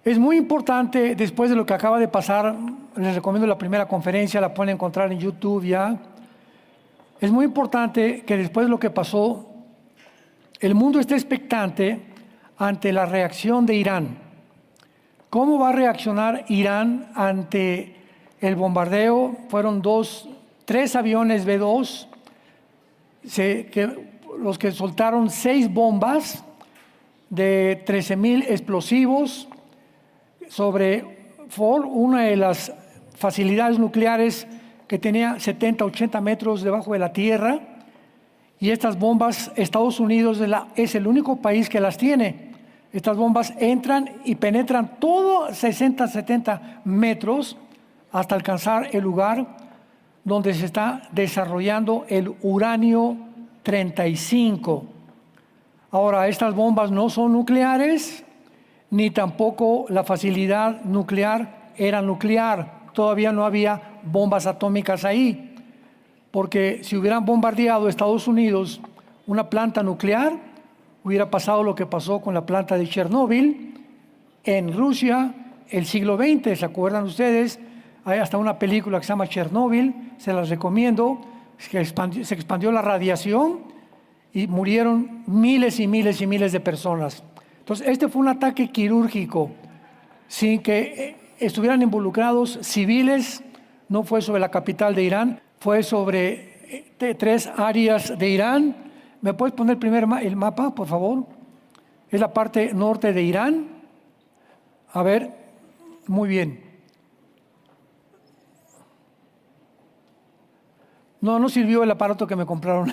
Es muy importante, después de lo que acaba de pasar, les recomiendo la primera conferencia, la pueden encontrar en YouTube ya. Es muy importante que después de lo que pasó, el mundo esté expectante ante la reacción de Irán. ¿Cómo va a reaccionar Irán ante el bombardeo? Fueron tres aviones B-2, los que soltaron 6 bombas de 13,000 explosivos sobre Ford, una de las facilidades nucleares que tenía 70, 80 metros debajo de la tierra. Y estas bombas, Estados Unidos es el único país que las tiene. Estas bombas entran y penetran todo 60, 70 metros hasta alcanzar el lugar donde se está desarrollando el uranio 35. Ahora, estas bombas no son nucleares, ni tampoco la facilidad nuclear era nuclear. Todavía no había bombas atómicas ahí, porque si hubieran bombardeado Estados Unidos una planta nuclear, hubiera pasado lo que pasó con la planta de Chernóbil en Rusia el siglo XX. ¿Se acuerdan ustedes? Hay hasta una película que se llama Chernóbil, se las recomiendo, que se expandió la radiación y murieron miles y miles y miles de personas. Entonces, este fue un ataque quirúrgico, sin que estuvieran involucrados civiles. No fue sobre la capital de Irán, fue sobre 3 áreas de Irán. ¿Me puedes poner primero el mapa, por favor? Es la parte norte de Irán. A ver, muy bien. No sirvió el aparato que me compraron.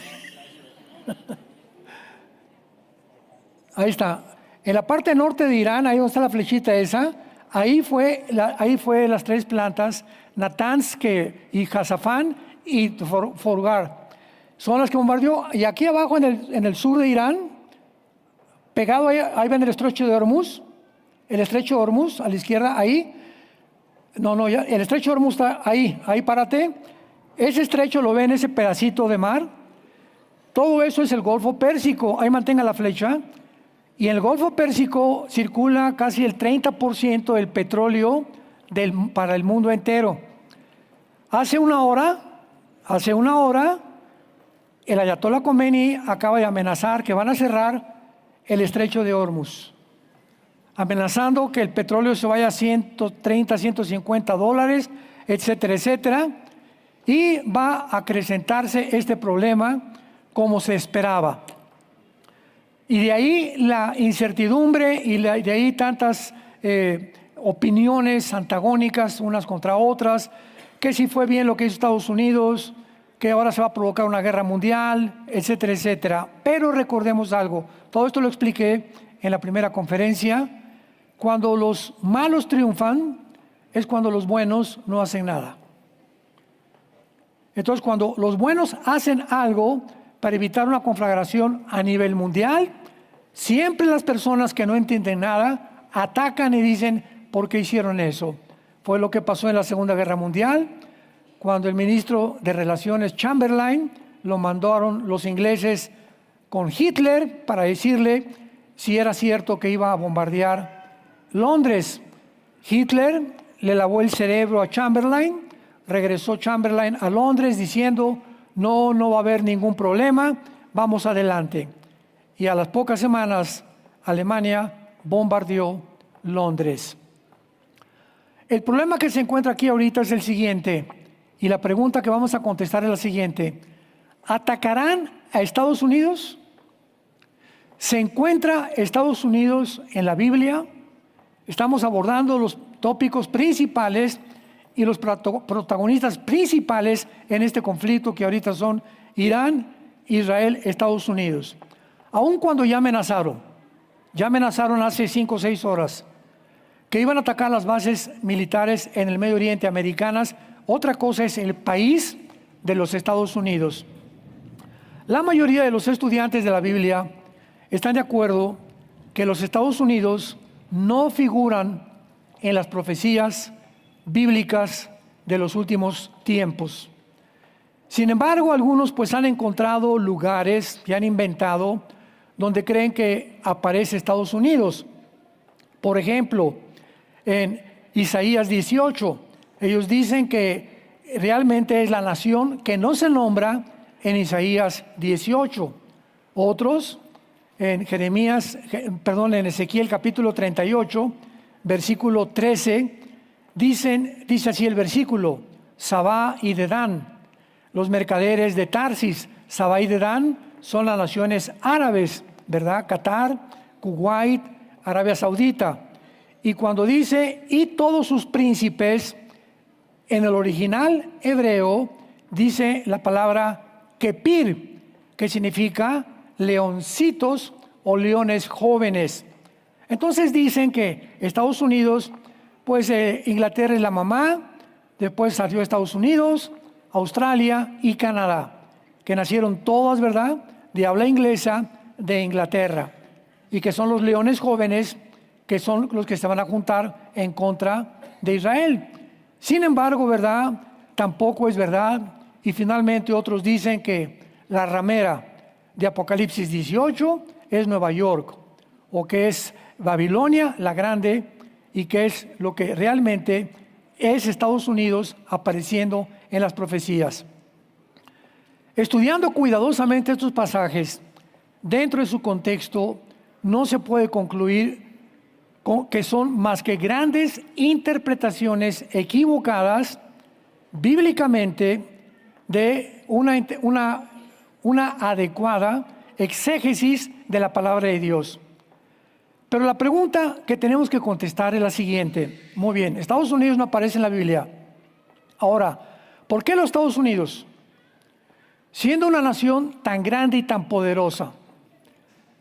Ahí está. En la parte norte de Irán, ahí donde está la flechita esa, ahí fue las 3 plantas, Natanz y Hazafán y Forgar. Son las que bombardeó. Y aquí abajo en el sur de Irán, pegado ahí ven el estrecho de Hormuz. El estrecho de Hormuz, a la izquierda, ahí. El estrecho de Hormuz está ahí párate. Ese estrecho lo ven, ese pedacito de mar. Todo eso es el Golfo Pérsico. Ahí mantenga la flecha. Y en el Golfo Pérsico circula casi el 30% del petróleo para el mundo entero. Hace una hora, el Ayatollah Khomeini acaba de amenazar que van a cerrar el estrecho de Hormuz, amenazando que el petróleo se vaya a $130, $150, etcétera, etcétera, y va a acrecentarse este problema como se esperaba. Y de ahí la incertidumbre y de ahí tantas opiniones antagónicas unas contra otras, que si fue bien lo que hizo Estados Unidos, que ahora se va a provocar una guerra mundial, etcétera, etcétera. Pero recordemos algo, todo esto lo expliqué en la primera conferencia. Cuando los malos triunfan, es cuando los buenos no hacen nada. Entonces, cuando los buenos hacen algo para evitar una conflagración a nivel mundial, siempre las personas que no entienden nada atacan y dicen, ¿por qué hicieron eso? Fue lo que pasó en la Segunda Guerra Mundial, cuando el ministro de Relaciones Chamberlain lo mandaron los ingleses con Hitler para decirle si era cierto que iba a bombardear Londres. Hitler le lavó el cerebro a Chamberlain, regresó Chamberlain a Londres diciendo, no va a haber ningún problema, vamos adelante. Y a las pocas semanas, Alemania bombardeó Londres. El problema que se encuentra aquí ahorita es el siguiente, y la pregunta que vamos a contestar es la siguiente. ¿Atacarán a Estados Unidos? ¿Se encuentra Estados Unidos en la Biblia? Estamos abordando los tópicos principales y los protagonistas principales en este conflicto que ahorita son Irán, Israel, Estados Unidos. Aun cuando ya amenazaron hace 5 o 6 horas que iban a atacar las bases militares en el Medio Oriente americanas, otra cosa es el país de los Estados Unidos. La mayoría de los estudiantes de la Biblia están de acuerdo que los Estados Unidos no figuran en las profecías bíblicas de los últimos tiempos. Sin embargo, algunos pues han encontrado lugares y han inventado donde creen que aparece Estados Unidos. Por ejemplo, en Isaías 18. Ellos dicen que realmente es la nación que no se nombra en Isaías 18. Otros en en Ezequiel capítulo 38, versículo 13, dice así el versículo: Sabá y Dedán, los mercaderes de Tarsis. Sabá y Dedán son las naciones árabes, ¿verdad? Qatar, Kuwait, Arabia Saudita. Y cuando dice, y todos sus príncipes, en el original hebreo dice la palabra kepir, que significa leoncitos o leones jóvenes. Entonces dicen que Estados Unidos, pues Inglaterra es la mamá, después salió Estados Unidos, Australia y Canadá, que nacieron todas, ¿verdad?, de habla inglesa de Inglaterra, y que son los leones jóvenes que son los que se van a juntar en contra de Israel. Sin embargo, ¿verdad?, tampoco es verdad, y finalmente otros dicen que la ramera de Apocalipsis 18 es Nueva York, o que es Babilonia la Grande, y que es lo que realmente es Estados Unidos apareciendo en las profecías. Estudiando cuidadosamente estos pasajes, dentro de su contexto, no se puede concluir que son más que grandes interpretaciones equivocadas bíblicamente de una adecuada exégesis de la palabra de Dios. Pero la pregunta que tenemos que contestar es la siguiente. Muy bien, Estados Unidos no aparece en la Biblia. Ahora, ¿por qué los Estados Unidos? Siendo una nación tan grande y tan poderosa,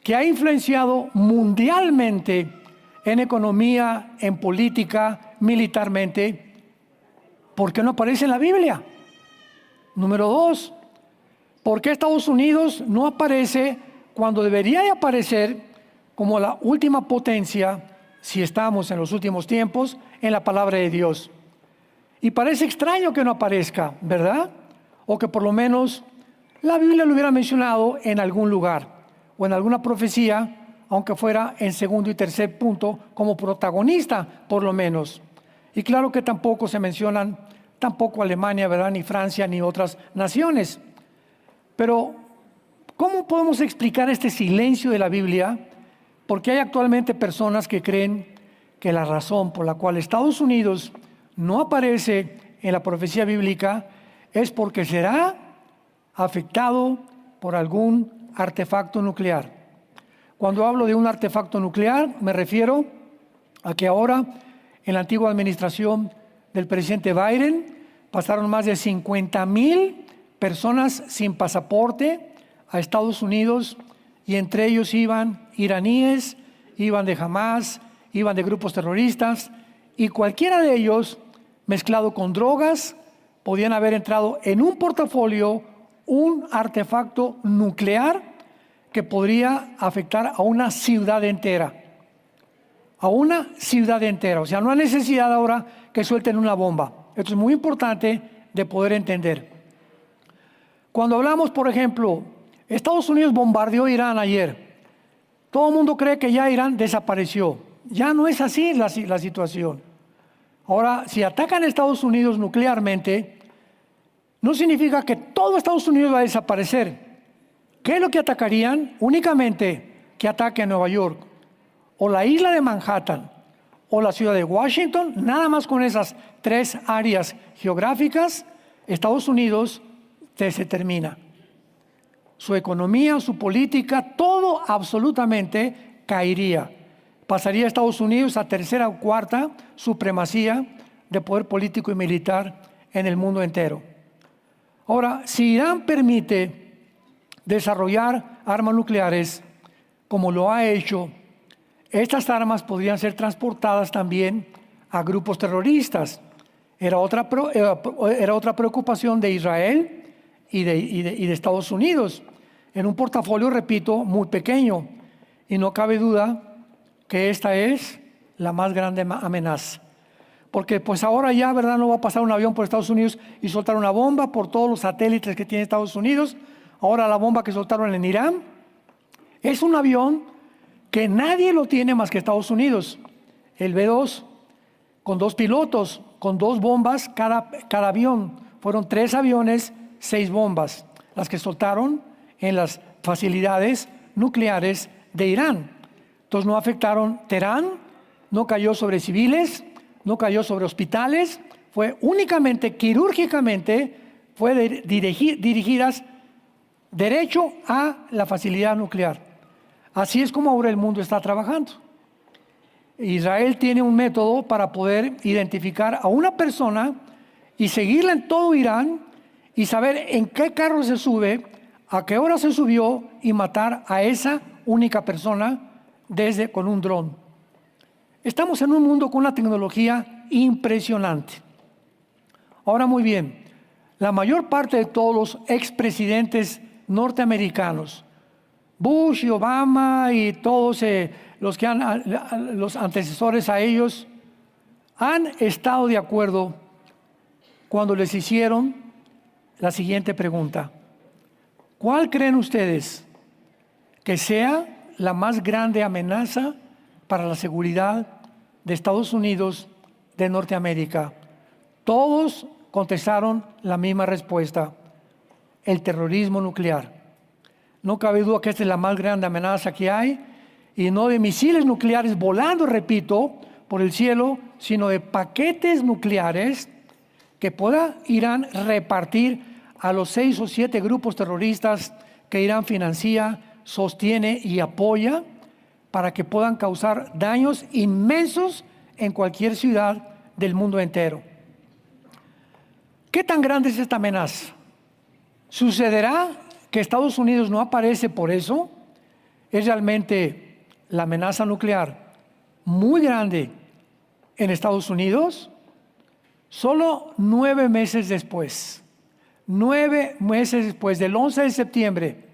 que ha influenciado mundialmente en economía, en política, militarmente, ¿por qué no aparece en la Biblia? Número 2, ¿por qué Estados Unidos no aparece cuando debería de aparecer como la última potencia, si estamos en los últimos tiempos, en la palabra de Dios? Y parece extraño que no aparezca, ¿verdad? O que por lo menos la Biblia lo hubiera mencionado en algún lugar o en alguna profecía, aunque fuera en segundo y tercer punto, como protagonista, por lo menos. Y claro que tampoco se mencionan, tampoco Alemania, ¿verdad?, ni Francia, ni otras naciones. Pero, ¿cómo podemos explicar este silencio de la Biblia? Porque hay actualmente personas que creen que la razón por la cual Estados Unidos no aparece en la profecía bíblica es porque será afectado por algún artefacto nuclear. Cuando hablo de un artefacto nuclear, me refiero a que ahora, en la antigua administración del presidente Biden, pasaron más de 50,000 personas sin pasaporte a Estados Unidos, y entre ellos iban iraníes, iban de Hamas, iban de grupos terroristas, y cualquiera de ellos, mezclado con drogas, podían haber entrado en un portafolio un artefacto nuclear que podría afectar a una ciudad entera. A una ciudad entera. O sea, no hay necesidad ahora que suelten una bomba. Esto es muy importante de poder entender. Cuando hablamos, por ejemplo, Estados Unidos bombardeó Irán ayer. Todo el mundo cree que ya Irán desapareció. Ya no es así la situación. Ahora, si atacan a Estados Unidos nuclearmente, no significa que todo Estados Unidos va a desaparecer. ¿Qué es lo que atacarían? Únicamente que ataque a Nueva York, o la isla de Manhattan, o la ciudad de Washington. Nada más con esas 3 áreas geográficas, Estados Unidos se termina. Su economía, su política, todo absolutamente caería. Pasaría a Estados Unidos a tercera o cuarta supremacía de poder político y militar en el mundo entero. Ahora, si Irán permite desarrollar armas nucleares, como lo ha hecho, estas armas podrían ser transportadas también a grupos terroristas. Era otra preocupación de Israel y de Estados Unidos, en un portafolio, repito, muy pequeño. Y no cabe duda que esta es la más grande amenaza. Porque pues ahora ya, ¿verdad?, no va a pasar un avión por Estados Unidos y soltar una bomba por todos los satélites que tiene Estados Unidos. Ahora la bomba que soltaron en Irán es un avión que nadie lo tiene más que Estados Unidos, el B-2. con 2 pilotos, con 2 bombas cada avión. Fueron 3 aviones, 6 bombas, las que soltaron en las facilidades nucleares de Irán. Entonces no afectaron Teherán, no cayó sobre civiles, no cayó sobre hospitales, fue únicamente, quirúrgicamente, fue dirigidas derecho a la facilidad nuclear. Así es como ahora el mundo está trabajando. Israel tiene un método para poder identificar a una persona y seguirla en todo Irán y saber en qué carro se sube, a qué hora se subió y matar a esa única persona con un dron. Estamos en un mundo con una tecnología impresionante. Ahora muy bien, la mayor parte de todos los expresidentes norteamericanos, Bush y Obama y todos los antecesores a ellos, han estado de acuerdo cuando les hicieron la siguiente pregunta: ¿cuál creen ustedes que sea la más grande amenaza para la seguridad de Estados Unidos de Norteamérica? Todos contestaron la misma respuesta: el terrorismo nuclear. No cabe duda que esta es la más grande amenaza que hay, y no de misiles nucleares volando, repito, por el cielo, sino de paquetes nucleares que pueda Irán repartir a los 6 o 7 grupos terroristas que Irán financia, sostiene y apoya, para que puedan causar daños inmensos en cualquier ciudad del mundo entero. ¿Qué tan grande es esta amenaza? ¿Sucederá que Estados Unidos no aparece por eso? ¿Es realmente la amenaza nuclear muy grande en Estados Unidos? Solo 9 meses después, 9 meses después del 11 de septiembre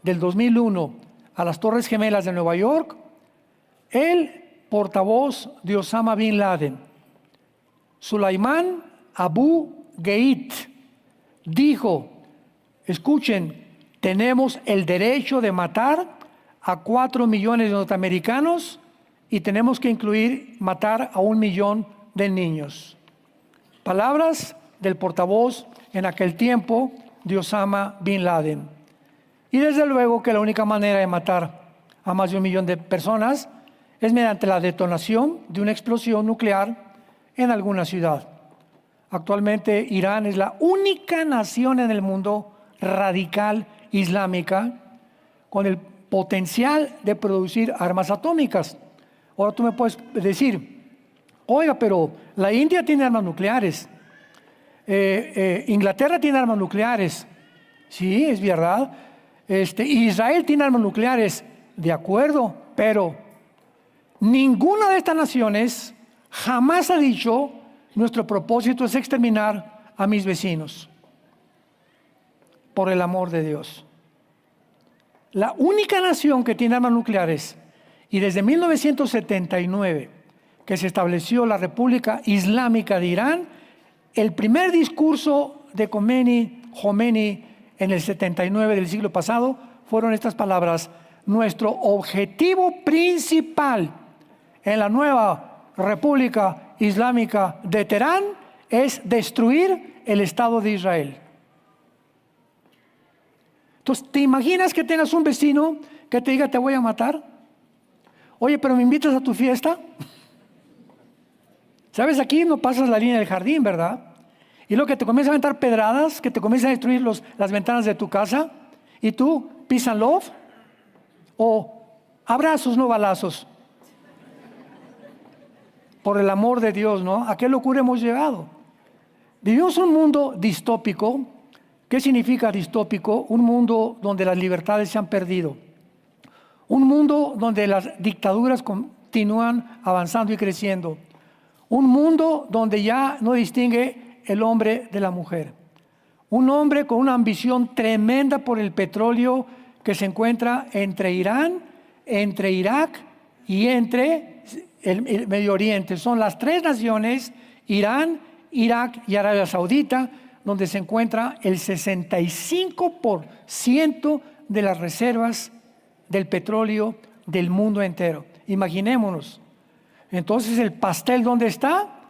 del 2001 a las Torres Gemelas de Nueva York, el portavoz de Osama Bin Laden, Sulaiman Abu Gheit, dijo: escuchen, tenemos el derecho de matar a 4 millones de norteamericanos y tenemos que incluir matar a 1 millón de niños. Palabras del portavoz en aquel tiempo de Osama Bin Laden. Y desde luego que la única manera de matar a más de 1 millón de personas es mediante la detonación de una explosión nuclear en alguna ciudad. Actualmente Irán es la única nación en el mundo radical islámica con el potencial de producir armas atómicas. Ahora tú me puedes decir: oiga, pero la India tiene armas nucleares, Inglaterra tiene armas nucleares. Sí, es verdad. Israel tiene armas nucleares, de acuerdo, pero ninguna de estas naciones jamás ha dicho: nuestro propósito es exterminar a mis vecinos. Por el amor de Dios. La única nación que tiene armas nucleares, y desde 1979 que se estableció la República Islámica de Irán, el primer discurso de Khomeini en el 79 del siglo pasado fueron estas palabras: nuestro objetivo principal en la nueva República Islámica de Teherán es destruir el Estado de Israel. Entonces, ¿te imaginas que tengas un vecino que te diga: te voy a matar? Oye, pero ¿me invitas a tu fiesta? ¿Sabes? Aquí no pasas la línea del jardín, ¿verdad? Y luego que te comienza a aventar pedradas, que te comienza a destruir las ventanas de tu casa, y tú, peace and love, o abrazos, no balazos. Por el amor de Dios, ¿no? ¿A qué locura hemos llegado? Vivimos un mundo distópico. ¿Qué significa distópico? Un mundo donde las libertades se han perdido. Un mundo donde las dictaduras continúan avanzando y creciendo. Un mundo donde ya no distingue el hombre de la mujer. Un hombre con una ambición tremenda por el petróleo que se encuentra entre Irán, entre Irak y entre el Medio Oriente. Son las 3 naciones, Irán, Irak y Arabia Saudita, donde se encuentra el 65% de las reservas del petróleo del mundo entero. Imaginémonos. Entonces, ¿el pastel dónde está?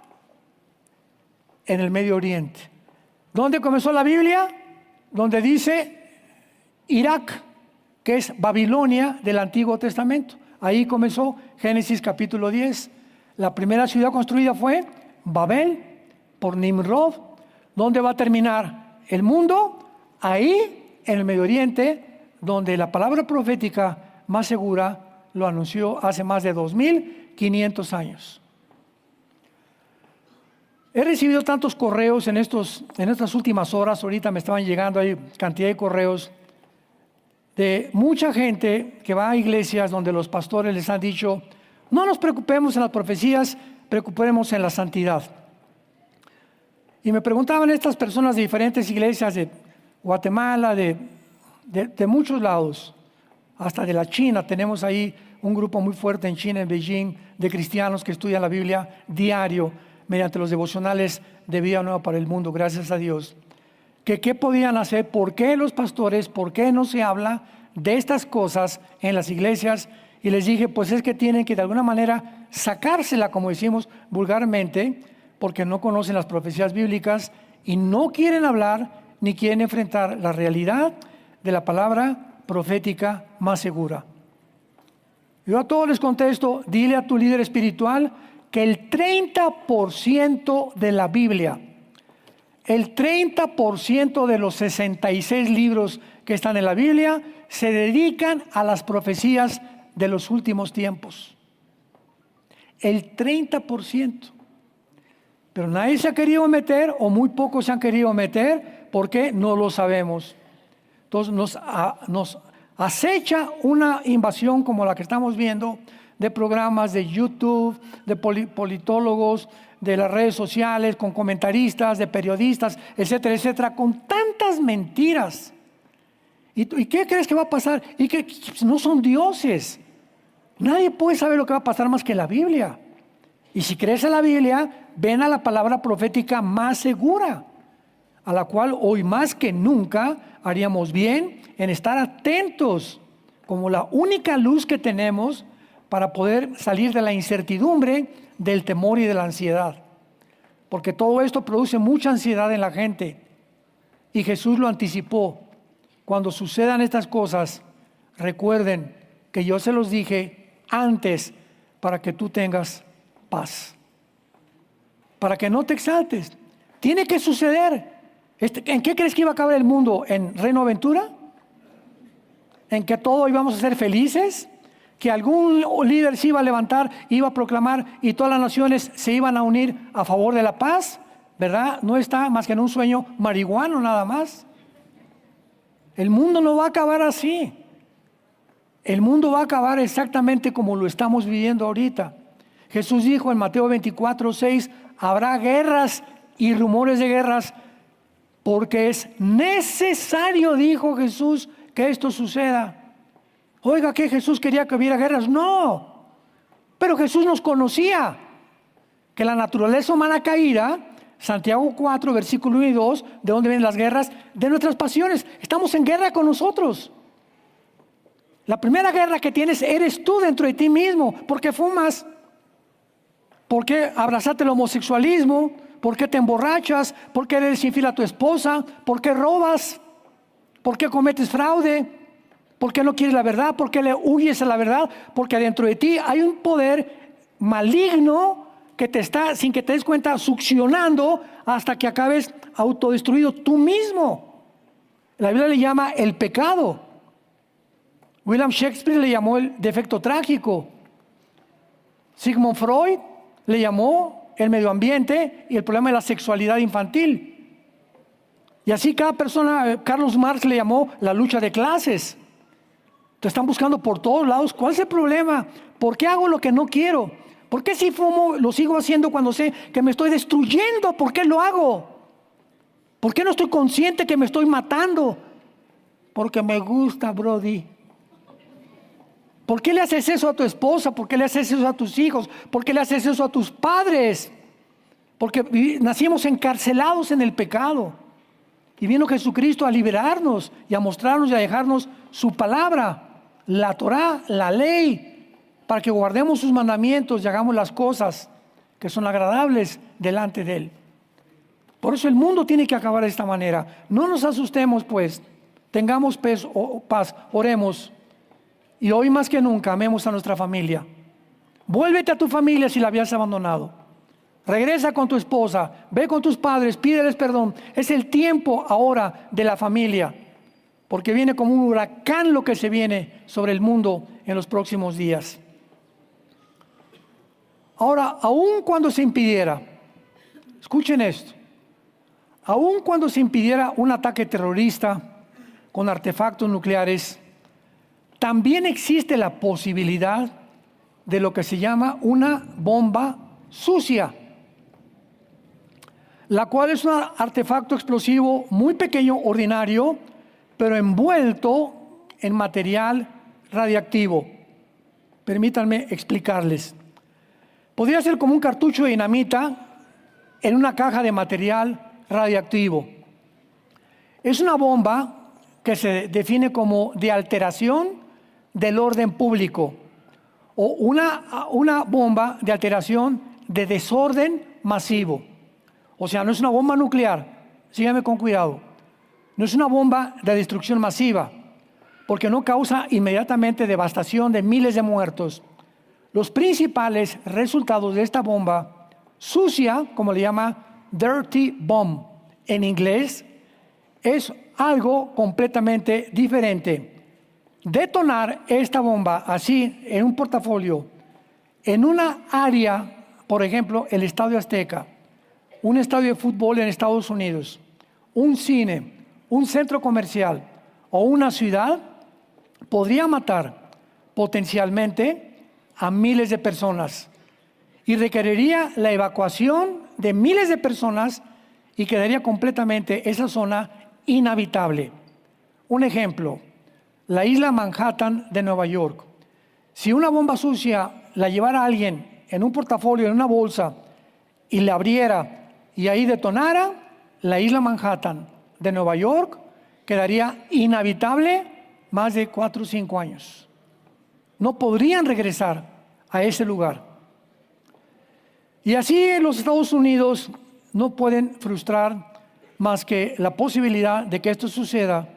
en el Medio Oriente. ¿Dónde comenzó la Biblia? Donde dice Irak, que es Babilonia del Antiguo Testamento. Ahí comenzó Génesis capítulo 10. La primera ciudad construida fue Babel por Nimrod. ¿Dónde va a terminar el mundo? Ahí, en el Medio Oriente, donde la palabra profética más segura lo anunció hace más de 2500 años. He recibido tantos correos en estas últimas horas. Ahorita me estaban llegando ahí cantidad de correos de mucha gente que va a iglesias donde los pastores les han dicho: no nos preocupemos en las profecías, preocupemos en la santidad. Y me preguntaban estas personas de diferentes iglesias de Guatemala, de muchos lados, hasta de la China. Tenemos ahí un grupo muy fuerte en China, en Beijing, de cristianos que estudian la Biblia diario mediante los devocionales de Vida Nueva para el Mundo, gracias a Dios. ¿Qué podían hacer? ¿Por qué los pastores? ¿Por qué no se habla de estas cosas en las iglesias? Y les dije, pues es que tienen que de alguna manera sacársela, como decimos vulgarmente, porque no conocen las profecías bíblicas y no quieren hablar ni quieren enfrentar la realidad de la palabra profética más segura. Yo a todos les contesto: dile a tu líder espiritual que el 30% de la Biblia, el 30% de los 66 libros que están en la Biblia se dedican a las profecías de los últimos tiempos. El 30%. Pero nadie se ha querido meter, o muy pocos se han querido meter, porque no lo sabemos. Entonces nos acecha una invasión como la que estamos viendo, de programas de YouTube, de politólogos, de las redes sociales, con comentaristas, de periodistas, etcétera, etcétera, con tantas mentiras. ¿Y qué crees que va a pasar? Y que no son dioses. Nadie puede saber lo que va a pasar más que la Biblia. Y si crees en la Biblia, ven a la palabra profética más segura, a la cual hoy más que nunca haríamos bien en estar atentos, como la única luz que tenemos para poder salir de la incertidumbre, del temor y de la ansiedad. Porque todo esto produce mucha ansiedad en la gente. Y Jesús lo anticipó. Cuando sucedan estas cosas, recuerden que yo se los dije antes para que tú tengas paz. Para que no te exaltes. Tiene que suceder. ¿En qué crees que iba a acabar el mundo? ¿En Reino Aventura? ¿En que todos íbamos a ser felices? ¿Que algún líder se iba a levantar, iba a proclamar y todas las naciones se iban a unir a favor de la paz? ¿Verdad? No está más que en un sueño marihuano nada más. El mundo no va a acabar así. El mundo va a acabar exactamente como lo estamos viviendo ahorita. Jesús dijo en Mateo 24:6, habrá guerras y rumores de guerras, porque es necesario, dijo Jesús, que esto suceda. Oiga, ¿que Jesús quería que hubiera guerras? No, pero Jesús nos conocía, que la naturaleza humana caída, Santiago 4, versículo 1 y 2, ¿de dónde vienen las guerras? De nuestras pasiones. Estamos en guerra con nosotros. La primera guerra que tienes eres tú dentro de ti mismo. ¿Por qué fumas? ¿Por qué abrazaste el homosexualismo? ¿Por qué te emborrachas? ¿Por qué eres infiel a tu esposa? ¿Por qué robas? ¿Por qué cometes fraude? ¿Por qué no quieres la verdad? ¿Por qué le huyes a la verdad? Porque dentro de ti hay un poder maligno que te está, sin que te des cuenta, succionando hasta que acabes autodestruido tú mismo. La Biblia le llama el pecado. William Shakespeare le llamó el defecto trágico. Sigmund Freud le llamó el medio ambiente y el problema de la sexualidad infantil. Y así cada persona, Carlos Marx le llamó la lucha de clases. Te están buscando por todos lados. ¿Cuál es el problema? ¿Por qué hago lo que no quiero? ¿Por qué si fumo lo sigo haciendo cuando sé que me estoy destruyendo? ¿Por qué lo hago? ¿Por qué no estoy consciente que me estoy matando? Porque me gusta, Brody. ¿Por qué le haces eso a tu esposa? ¿Por qué le haces eso a tus hijos? ¿Por qué le haces eso a tus padres? Porque nacimos encarcelados en el pecado. Y vino Jesucristo a liberarnos y a mostrarnos y a dejarnos su palabra, la Torá, la ley, para que guardemos sus mandamientos y hagamos las cosas que son agradables delante de Él. Por eso el mundo tiene que acabar de esta manera. No nos asustemos, pues. Tengamos paz, oremos. Y hoy más que nunca amemos a nuestra familia. Vuélvete a tu familia si la habías abandonado. Regresa con tu esposa, ve con tus padres, pídeles perdón. Es el tiempo ahora de la familia, porque viene como un huracán lo que se viene sobre el mundo en los próximos días. Ahora, aun cuando se impidiera, escuchen esto, aun cuando se impidiera un ataque terrorista con artefactos nucleares, también existe la posibilidad de lo que se llama una bomba sucia, la cual es un artefacto explosivo muy pequeño, ordinario, pero envuelto en material radiactivo. Permítanme explicarles. Podría ser como un cartucho de dinamita en una caja de material radiactivo. Es una bomba que se define como de alteración del orden público o una bomba de alteración de desorden masivo. O sea, no es una bomba nuclear, síganme con cuidado, no es una bomba de destrucción masiva, porque no causa inmediatamente devastación de miles de muertos. Los principales resultados de esta bomba sucia, como le llama dirty bomb en inglés, es algo completamente diferente. Detonar esta bomba así en un portafolio, en una área, por ejemplo, el Estadio Azteca, un estadio de fútbol en Estados Unidos, un cine, un centro comercial o una ciudad, podría matar potencialmente a miles de personas y requeriría la evacuación de miles de personas y quedaría completamente esa zona inhabitable. Un ejemplo, la isla Manhattan de Nueva York. Si una bomba sucia la llevara alguien en un portafolio, en una bolsa, y la abriera y ahí detonara, la isla Manhattan de Nueva York quedaría inhabitable más de 4 o 5 años. No podrían regresar a ese lugar. Y así los Estados Unidos no pueden frustrar más que la posibilidad de que esto suceda,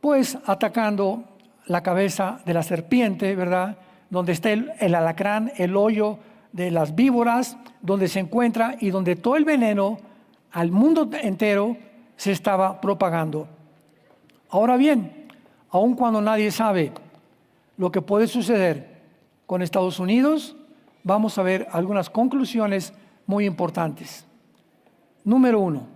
pues atacando la cabeza de la serpiente, ¿verdad? Donde está el alacrán, el hoyo de las víboras, donde se encuentra y donde todo el veneno al mundo entero se estaba propagando. Ahora bien, aun cuando nadie sabe lo que puede suceder con Estados Unidos, vamos a ver algunas conclusiones muy importantes. Número 1.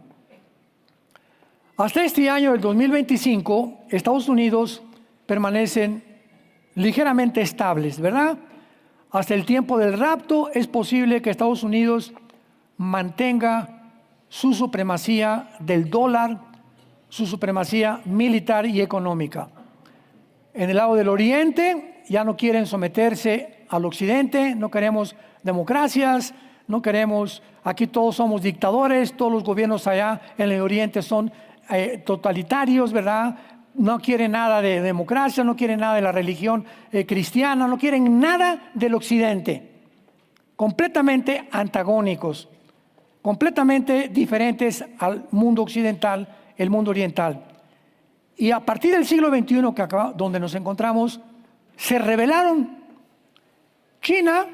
Hasta este año, el 2025, Estados Unidos permanecen ligeramente estables, ¿verdad? Hasta el tiempo del rapto es posible que Estados Unidos mantenga su supremacía del dólar, su supremacía militar y económica. En el lado del oriente ya no quieren someterse al occidente, no queremos democracias, no queremos, aquí todos somos dictadores, todos los gobiernos allá en el oriente son totalitarios, ¿verdad? No quieren nada de democracia, no quieren nada de la religión cristiana, no quieren nada del occidente. Completamente antagónicos, completamente diferentes al mundo occidental, el mundo oriental. Y a partir del siglo XXI, donde nos encontramos, se rebelaron China,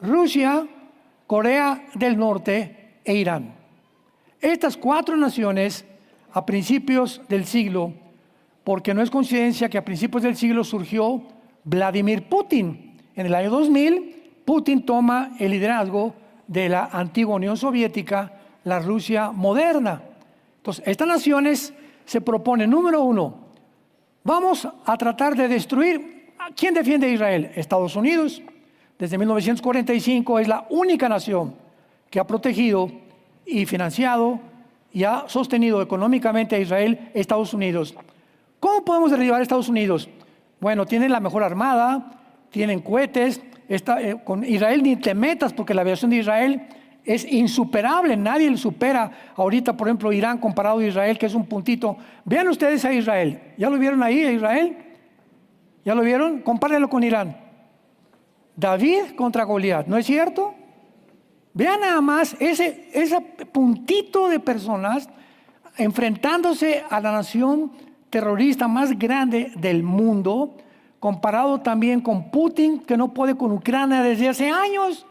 Rusia, Corea del Norte e Irán. Estas 4 naciones, a principios del siglo, porque no es coincidencia que a principios del siglo surgió Vladimir Putin. En el año 2000, Putin toma el liderazgo de la antigua Unión Soviética, la Rusia moderna. Entonces, estas naciones se proponen, número 1, vamos a tratar de destruir. ¿Quién defiende a Israel? Estados Unidos. Desde 1945 es la única nación que ha protegido y financiado y ha sostenido económicamente a Israel, Estados Unidos. ¿Cómo podemos derribar a Estados Unidos? Bueno, tienen la mejor armada, tienen cohetes. Con Israel ni te metas porque la aviación de Israel es insuperable, nadie le supera ahorita, por ejemplo, Irán comparado a Israel, que es un puntito. Vean ustedes a Israel, ¿ya lo vieron ahí a Israel? ¿Ya lo vieron? Compárenlo con Irán. David contra Goliat, ¿no es cierto? Vean nada más ese puntito de personas enfrentándose a la nación terrorista más grande del mundo, comparado también con Putin, que no puede con Ucrania desde hace años.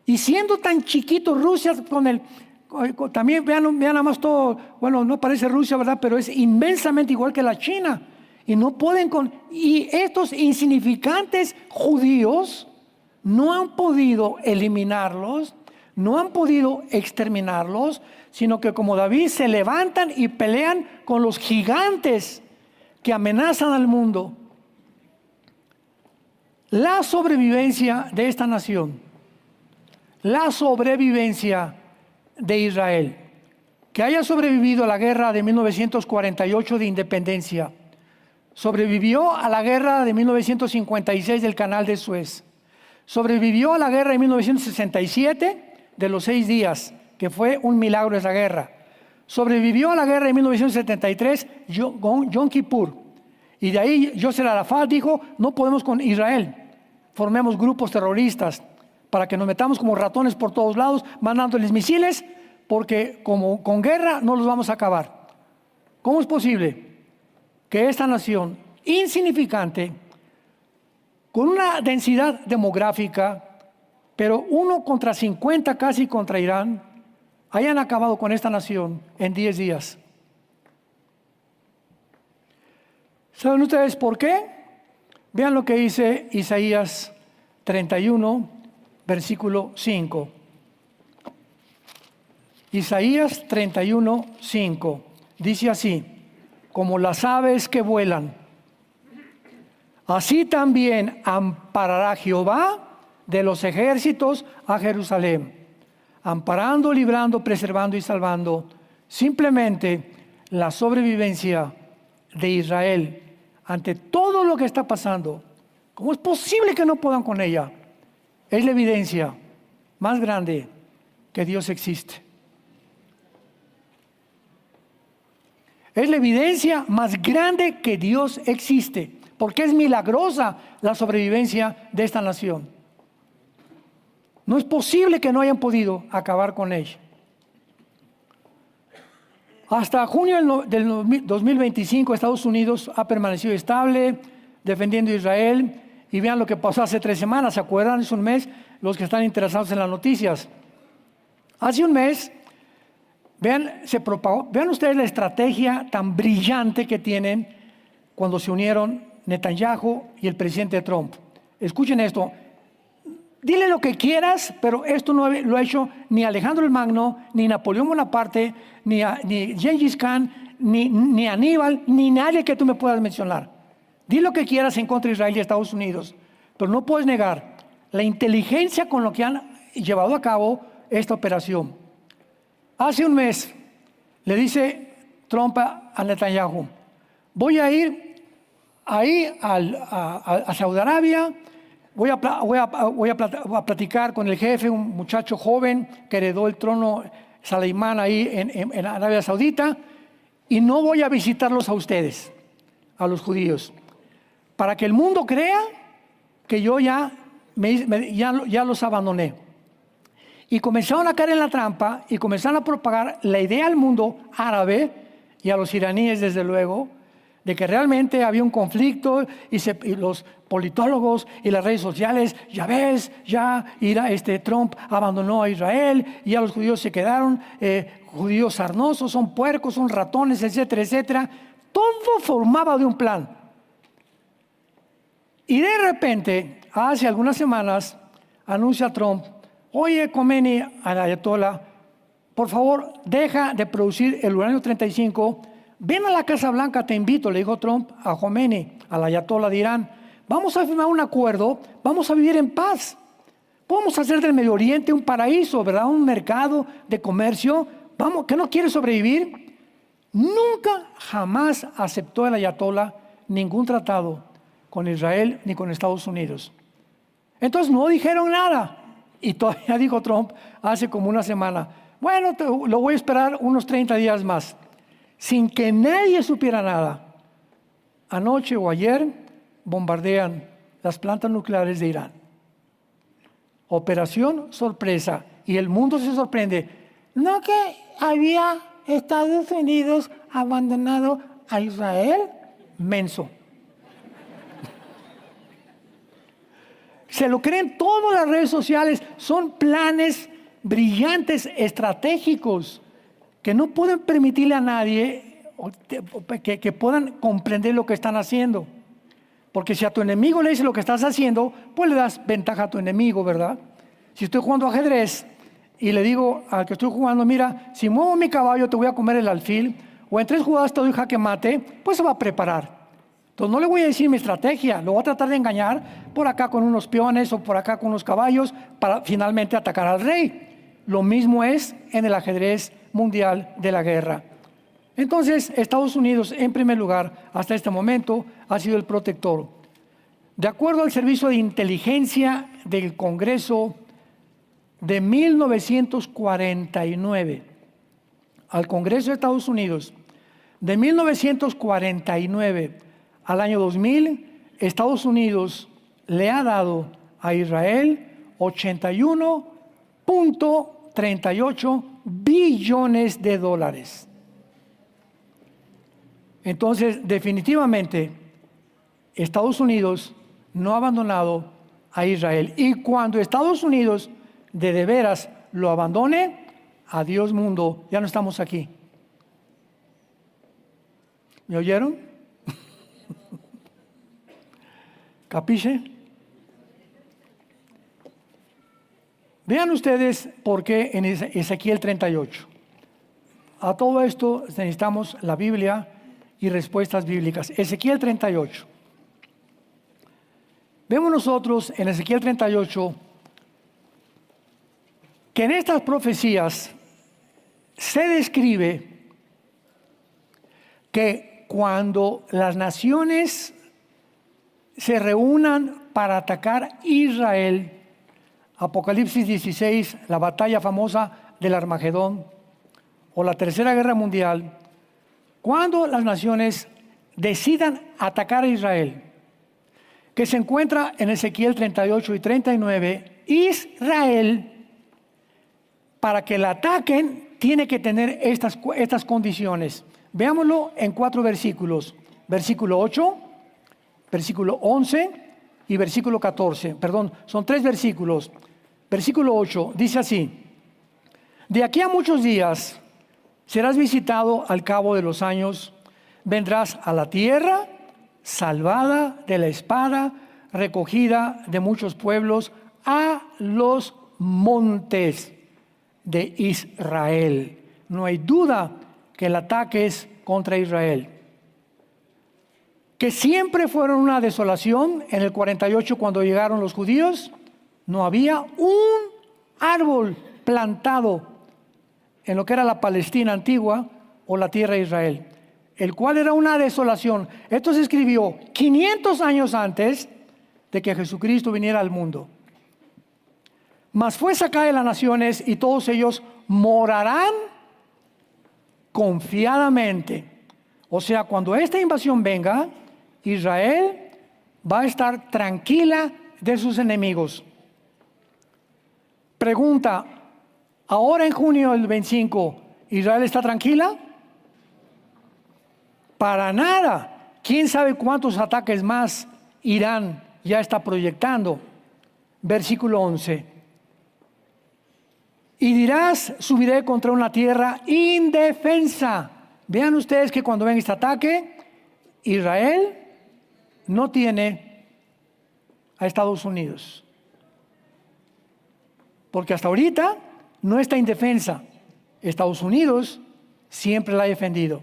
Y siendo tan chiquito Rusia también vean nada más todo, bueno, no parece Rusia, ¿verdad? Pero es inmensamente igual que la China. Y no pueden y estos insignificantes judíos no han podido eliminarlos, no han podido exterminarlos, sino que como David se levantan y pelean con los gigantes que amenazan al mundo. La sobrevivencia de esta nación, la sobrevivencia de Israel, que haya sobrevivido a la guerra de 1948 de independencia, sobrevivió a la guerra de 1956 del Canal de Suez, sobrevivió a la guerra de 1967 de los 6 días, que fue un milagro esa guerra, sobrevivió a la guerra de 1973, Yom Kippur, y de ahí Yasser Arafat dijo, no podemos con Israel, formemos grupos terroristas para que nos metamos como ratones por todos lados, mandándoles misiles, porque como con guerra no los vamos a acabar. ¿Cómo es posible que esta nación insignificante, con una densidad demográfica, pero 1 contra 50 casi contra Irán, hayan acabado con esta nación en 10 días? ¿Saben ustedes por qué? Vean lo que dice Isaías 31, versículo 5. Isaías 31, 5. Dice así: como las aves que vuelan, así también amparará Jehová de los ejércitos a Jerusalén, amparando, librando, preservando y salvando. Simplemente la sobrevivencia de Israel ante todo lo que está pasando. ¿Cómo es posible que no puedan con ella? Es la evidencia más grande que Dios existe. Es la evidencia más grande que Dios existe, porque es milagrosa la sobrevivencia de esta nación. No es posible que no hayan podido acabar con ella. Hasta junio del 2025 Estados Unidos ha permanecido estable, defendiendo a Israel. Y vean lo que pasó hace 3 semanas, ¿se acuerdan? Es un mes, los que están interesados en las noticias. Hace un mes, vean ustedes la estrategia tan brillante que tienen cuando se unieron Netanyahu y el presidente Trump. Escuchen esto. Dile lo que quieras, pero esto no lo ha hecho ni Alejandro el Magno, ni Napoleón Bonaparte, ni Gengis Khan, ni Aníbal, ni nadie que tú me puedas mencionar. Di lo que quieras en contra de Israel y Estados Unidos, pero no puedes negar la inteligencia con lo que han llevado a cabo esta operación. Hace un mes le dice Trump a Netanyahu: voy a ir ahí a Saudi Arabia, voy a platicar con el jefe, un muchacho joven que heredó el trono Saleimán ahí en Arabia Saudita, y no voy a visitarlos a ustedes, a los judíos, para que el mundo crea que yo ya los abandoné. Y comenzaron a caer en la trampa y comenzaron a propagar la idea al mundo árabe y a los iraníes, desde luego, de que realmente había un conflicto y los politólogos y las redes sociales, ya ves, Trump abandonó a Israel y ya los judíos se quedaron, judíos sarnosos, son puercos, son ratones, etcétera, etcétera. Todo formaba de un plan. Y de repente, hace algunas semanas, anuncia Trump: oye, Khomeini, al ayatollah, por favor, deja de producir el uranio 35. Ven a la Casa Blanca, te invito, le dijo Trump a Khomeini, al ayatollah de Irán. Vamos a firmar un acuerdo, vamos a vivir en paz. Podemos hacer del Medio Oriente un paraíso, ¿verdad? Un mercado de comercio. Vamos, ¿que no quiere sobrevivir? Nunca, jamás aceptó el ayatollah ningún tratado con Israel ni con Estados Unidos. Entonces no dijeron nada. Y todavía dijo Trump hace como una semana: bueno, lo voy a esperar unos 30 días más. Sin que nadie supiera nada, anoche o ayer bombardean las plantas nucleares de Irán. Operación Sorpresa. Y el mundo se sorprende. ¿No que había Estados Unidos abandonado a Israel? Menso. Se lo creen todas las redes sociales. Son planes brillantes, estratégicos, que no pueden permitirle a nadie que puedan comprender lo que están haciendo. Porque si a tu enemigo le dices lo que estás haciendo, pues le das ventaja a tu enemigo, ¿verdad? Si estoy jugando ajedrez y le digo al que estoy jugando, mira, si muevo mi caballo te voy a comer el alfil, o en 3 jugadas te doy jaque mate, pues se va a preparar. Entonces no le voy a decir mi estrategia, lo voy a tratar de engañar por acá con unos peones o por acá con unos caballos para finalmente atacar al rey. Lo mismo es en el ajedrez mundial de la guerra. Entonces, Estados Unidos, en primer lugar, hasta este momento, ha sido el protector. De acuerdo al Servicio de Inteligencia del Congreso de 1949, al Congreso de Estados Unidos, de 1949 al año 2000, Estados Unidos le ha dado a Israel 81.38 billones de dólares. Entonces, definitivamente, Estados Unidos no ha abandonado a Israel. Y cuando Estados Unidos de veras lo abandone, adiós mundo, ya no estamos aquí. ¿Me oyeron? ¿Capiche? Vean ustedes por qué en Ezequiel 38. A todo esto necesitamos la Biblia y respuestas bíblicas. Ezequiel 38. Vemos nosotros en Ezequiel 38 que en estas profecías se describe que cuando las naciones se reúnan para atacar Israel, Apocalipsis 16, la batalla famosa del Armagedón, o la Tercera Guerra Mundial, cuando las naciones decidan atacar a Israel, que se encuentra en Ezequiel 38 y 39, Israel, para que la ataquen, tiene que tener estas condiciones. Veámoslo en 4 versículos. Versículo 8, versículo 11 y versículo 14. Perdón, son 3 versículos. Versículo 8 dice así: de aquí a muchos días serás visitado al cabo de los años, vendrás a la tierra, salvada de la espada, recogida de muchos pueblos, a los montes de Israel. No hay duda que el ataque es contra Israel. Que siempre fueron una desolación. En el 48, cuando llegaron los judíos, no había un árbol plantado en lo que era la Palestina antigua o la tierra de Israel, el cual era una desolación. Esto se escribió 500 años antes de que Jesucristo viniera al mundo. Mas fue sacada de las naciones y todos ellos morarán confiadamente. O sea, cuando esta invasión venga, Israel va a estar tranquila de sus enemigos. Pregunta: ahora en junio del 25, ¿Israel está tranquila? Para nada. ¿Quién sabe cuántos ataques más Irán ya está proyectando? Versículo 11. Y dirás: subiré contra una tierra indefensa. Vean ustedes que cuando ven este ataque, Israel no tiene a Estados Unidos. Porque hasta ahorita no está indefensa. Estados Unidos siempre la ha defendido.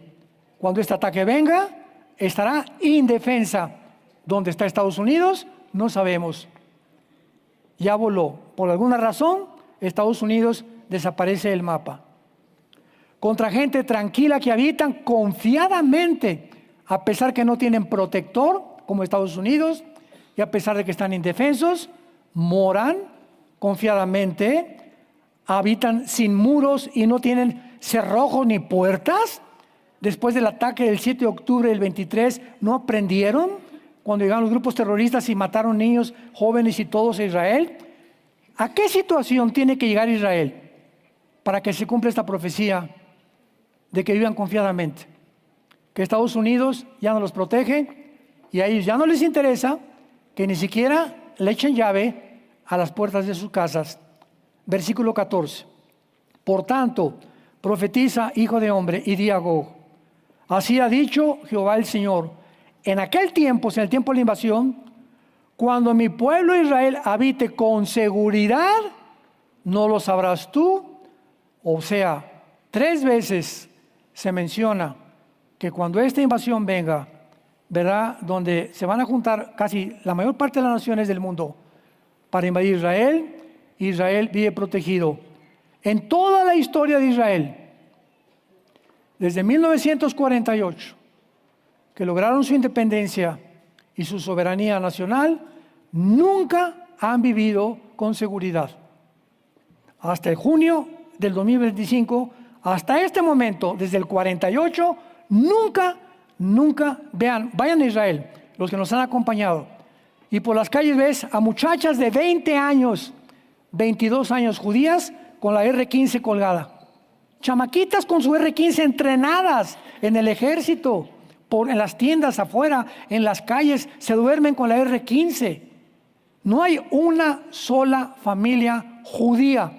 Cuando este ataque venga, estará indefensa. ¿Dónde está Estados Unidos? No sabemos. Ya voló. Por alguna razón, Estados Unidos desaparece del mapa. Contra gente tranquila que habitan confiadamente, a pesar que no tienen protector, como Estados Unidos, y a pesar de que están indefensos, moran confiadamente, habitan sin muros y no tienen cerrojos ni puertas. Después del ataque del 7 de octubre del 23, ¿no aprendieron? Cuando llegaron los grupos terroristas y mataron niños, jóvenes y todos a Israel. ¿A qué situación tiene que llegar Israel para que se cumpla esta profecía de que vivan confiadamente? Que Estados Unidos ya no los protege y a ellos ya no les interesa que ni siquiera le echen llave a las puertas de sus casas. Versículo 14. Por tanto, profetiza, hijo de hombre, y di a Gog: así ha dicho Jehová el Señor, en aquel tiempo, en el tiempo de la invasión, cuando mi pueblo Israel habite con seguridad, no lo sabrás tú. O sea, 3 veces se menciona que cuando esta invasión venga, ¿verdad?, donde se van a juntar casi la mayor parte de las naciones del mundo para invadir Israel, Israel vive protegido. En toda la historia de Israel, desde 1948, que lograron su independencia y su soberanía nacional, nunca han vivido con seguridad. Hasta el junio del 2025, hasta este momento, desde el 48, nunca, vayan a Israel, los que nos han acompañado, y por las calles ves a muchachas de 20 años, 22 años judías, con la R-15 colgada. Chamaquitas con su R-15 entrenadas en el ejército, en las tiendas afuera, en las calles, se duermen con la R-15. No hay una sola familia judía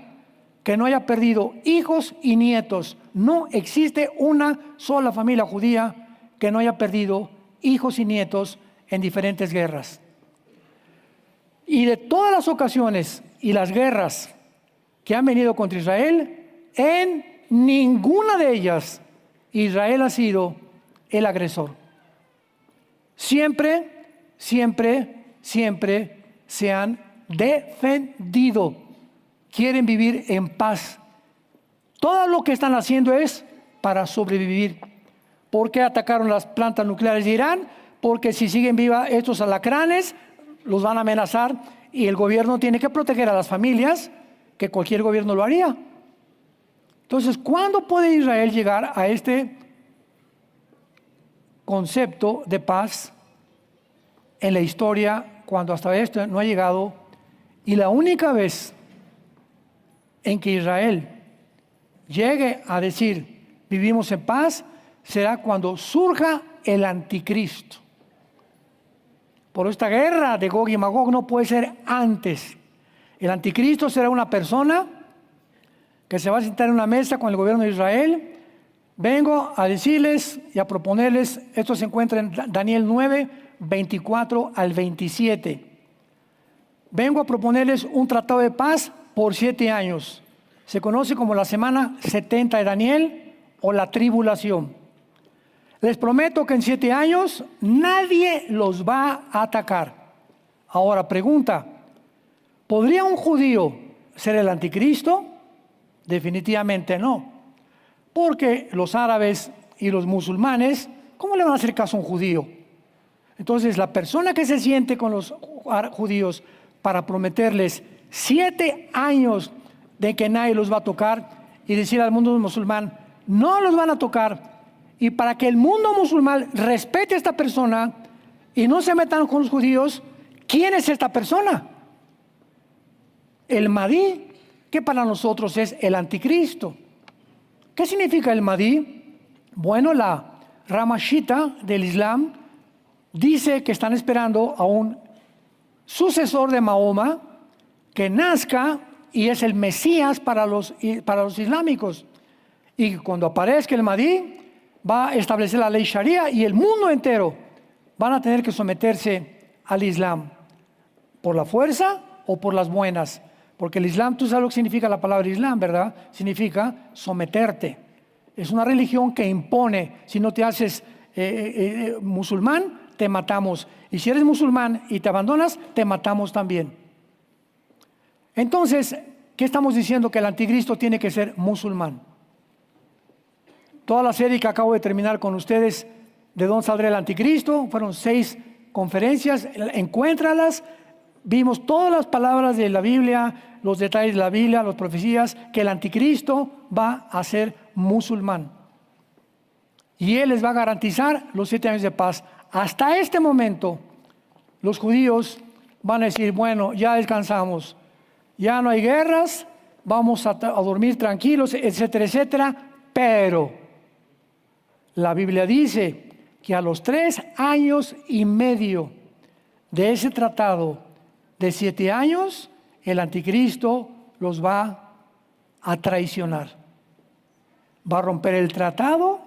que no haya perdido hijos y nietos. No existe una sola familia judía que no haya perdido hijos y nietos en diferentes guerras. Y de todas las ocasiones y las guerras que han venido contra Israel, en ninguna de ellas Israel ha sido el agresor. Siempre se han defendido. Quieren vivir en paz. Todo lo que están haciendo es para sobrevivir. ¿Por qué atacaron las plantas nucleares de Irán? Porque si siguen vivas estos alacranes, los van a amenazar y el gobierno tiene que proteger a las familias, que cualquier gobierno lo haría. Entonces, ¿cuándo puede Israel llegar a este concepto de paz en la historia, cuando hasta esto no ha llegado? Y la única vez en que Israel llegue a decir vivimos en paz será cuando surja el anticristo. Por esta guerra de Gog y Magog no puede ser antes. El anticristo será una persona que se va a sentar en una mesa con el gobierno de Israel. Vengo a decirles y a proponerles, esto se encuentra en Daniel 9, 24 al 27. Vengo a proponerles un tratado de paz por 7 años. Se conoce como la semana 70 de Daniel o la tribulación. Les prometo que en 7 años nadie los va a atacar. Ahora pregunta, ¿podría un judío ser el anticristo? Definitivamente no. Porque los árabes y los musulmanes, ¿cómo le van a hacer caso a un judío? Entonces, la persona que se siente con los judíos para prometerles 7 años de que nadie los va a tocar y decir al mundo musulmán, no los van a tocar, y para que el mundo musulmán respete a esta persona y no se metan con los judíos, ¿quién es esta persona? El Mahdi, que para nosotros es el anticristo. ¿Qué significa el Mahdi? Bueno, la rama Shita del Islam dice que están esperando a un sucesor de Mahoma que nazca y es el Mesías para los islámicos. Y cuando aparezca el Mahdi, va a establecer la ley Sharia y el mundo entero van a tener que someterse al Islam, por la fuerza o por las buenas. Porque el Islam, tú sabes lo que significa la palabra Islam, ¿verdad? Significa someterte. Es una religión que impone. Si no te haces musulmán, te matamos. Y si eres musulmán y te abandonas, te matamos también. Entonces, ¿qué estamos diciendo? Que el anticristo tiene que ser musulmán. Toda la serie que acabo de terminar con ustedes, ¿de dónde saldrá el anticristo? Fueron 6 conferencias, encuéntralas. Vimos todas las palabras de la Biblia, los detalles de la Biblia, las profecías, que el anticristo va a ser musulmán. Y él les va a garantizar los 7 años de paz. Hasta este momento, los judíos van a decir, bueno, ya descansamos, ya no hay guerras, vamos a dormir tranquilos, etcétera, etcétera. Pero la Biblia dice que a los 3 años y medio de ese tratado de 7 años, el anticristo los va a traicionar. Va a romper el tratado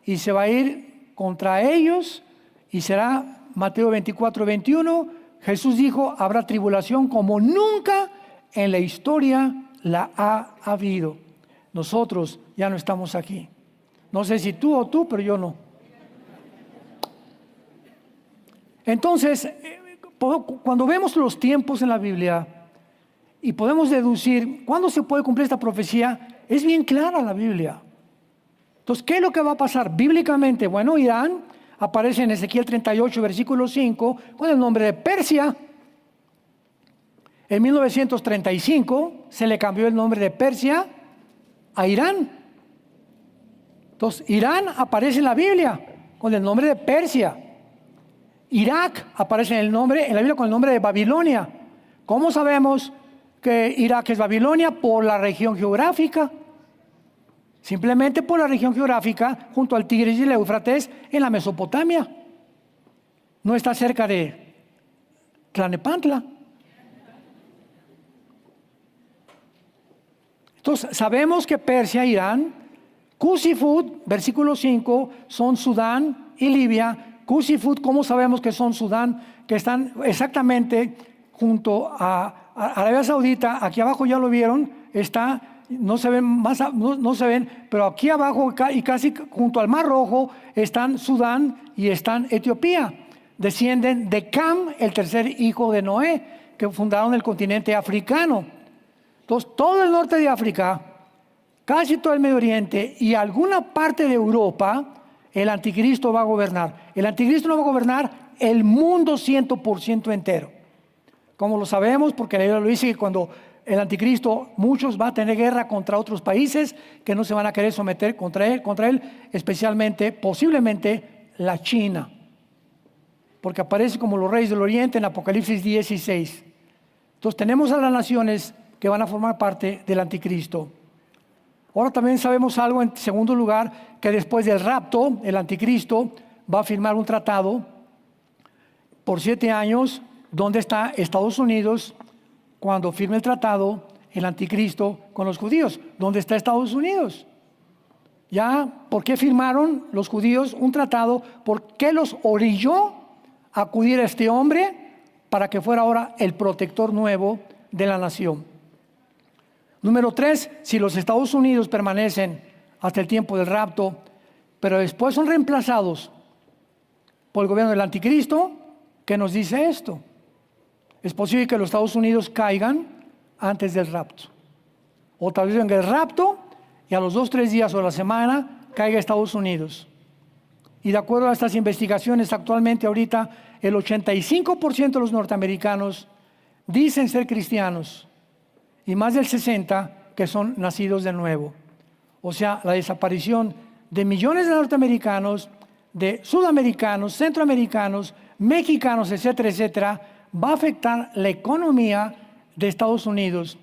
y se va a ir contra ellos, y será Mateo 24, 21. Jesús dijo, habrá tribulación como nunca en la historia la ha habido. Nosotros ya no estamos aquí. No sé si tú o tú, pero yo no. Entonces, cuando vemos los tiempos en la Biblia y podemos deducir cuándo se puede cumplir esta profecía, es bien clara la Biblia. Entonces, ¿qué es lo que va a pasar bíblicamente? Bueno, Irán aparece en Ezequiel 38, versículo 5, con el nombre de Persia. En 1935 se le cambió el nombre de Persia a Irán. Entonces, Irán aparece en la Biblia con el nombre de Persia. Irak aparece en la Biblia con el nombre de Babilonia. ¿Cómo sabemos que Irak es Babilonia? Por la región geográfica. Simplemente por la región geográfica, junto al Tigris y el Éufrates, en la Mesopotamia. No está cerca de Tlalnepantla. Entonces, sabemos que Persia, Irán, Cusifut, versículo 5, son Sudán y Libia. Cusifut, ¿cómo sabemos que son Sudán? Que están exactamente junto a Arabia Saudita. Aquí abajo ya lo vieron, está, no se ven, no se ven, pero aquí abajo y casi junto al Mar Rojo están Sudán y están Etiopía. Descienden de Cam, el tercer hijo de Noé, que fundaron el continente africano. Entonces, todo el norte de África, casi todo el Medio Oriente y alguna parte de Europa, el anticristo va a gobernar. El anticristo no va a gobernar el mundo 100% entero. Como lo sabemos, porque la Biblia lo dice, que cuando el anticristo, muchos va a tener guerra contra otros países que no se van a querer someter contra él, especialmente, posiblemente, la China. Porque aparece como los reyes del Oriente en Apocalipsis 16. Entonces tenemos a las naciones que van a formar parte del anticristo. Ahora también sabemos algo, en segundo lugar, que después del rapto, el anticristo va a firmar un tratado por 7 años, donde está Estados Unidos cuando firme el tratado, el anticristo con los judíos. ¿Dónde está Estados Unidos? Ya, ¿por qué firmaron los judíos un tratado? ¿Por qué los orilló a acudir a este hombre para que fuera ahora el protector nuevo de la nación? Número 3, si los Estados Unidos permanecen hasta el tiempo del rapto, pero después son reemplazados por el gobierno del anticristo, ¿qué nos dice esto? Es posible que los Estados Unidos caigan antes del rapto. O tal vez venga el rapto y a los 2 o 3 días o la semana caiga Estados Unidos. Y de acuerdo a estas investigaciones, actualmente ahorita el 85% de los norteamericanos dicen ser cristianos y más del 60% que son nacidos de nuevo. O sea, la desaparición de millones de norteamericanos, de sudamericanos, centroamericanos, mexicanos, etcétera, etcétera, va a afectar la economía de Estados Unidos.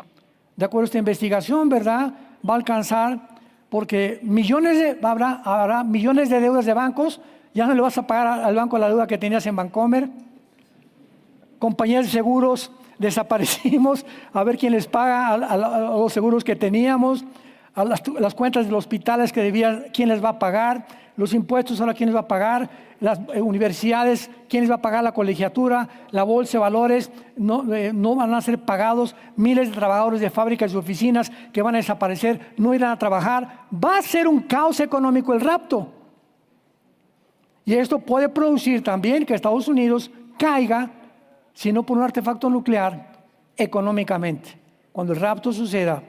De acuerdo a esta investigación, ¿verdad? Va a alcanzar, porque habrá millones de deudas de bancos. Ya no le vas a pagar al banco la deuda que tenías en Bancomer. Compañías de seguros, desaparecimos, a ver quién les paga a los seguros que teníamos, a las cuentas de los hospitales que debían, quién les va a pagar, los impuestos ahora quién les va a pagar, las universidades, quién les va a pagar la colegiatura, la bolsa de valores, no van a ser pagados, miles de trabajadores de fábricas y oficinas que van a desaparecer, no irán a trabajar. Va a ser un caos económico el rapto. Y esto puede producir también que Estados Unidos caiga, si no por un artefacto nuclear, económicamente, cuando el rapto suceda.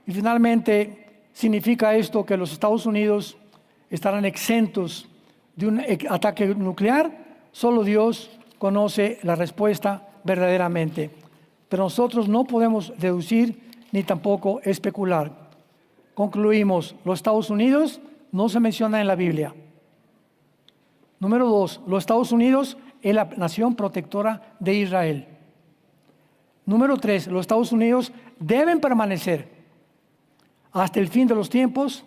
Y finalmente, significa esto que los Estados Unidos estarán exentos de un ataque nuclear. Solo Dios conoce la respuesta verdaderamente. Pero nosotros no podemos deducir ni tampoco especular. Concluimos, los Estados Unidos no se menciona en la Biblia. Número 2, los Estados Unidos es la nación protectora de Israel. Número 3, los Estados Unidos deben permanecer hasta el fin de los tiempos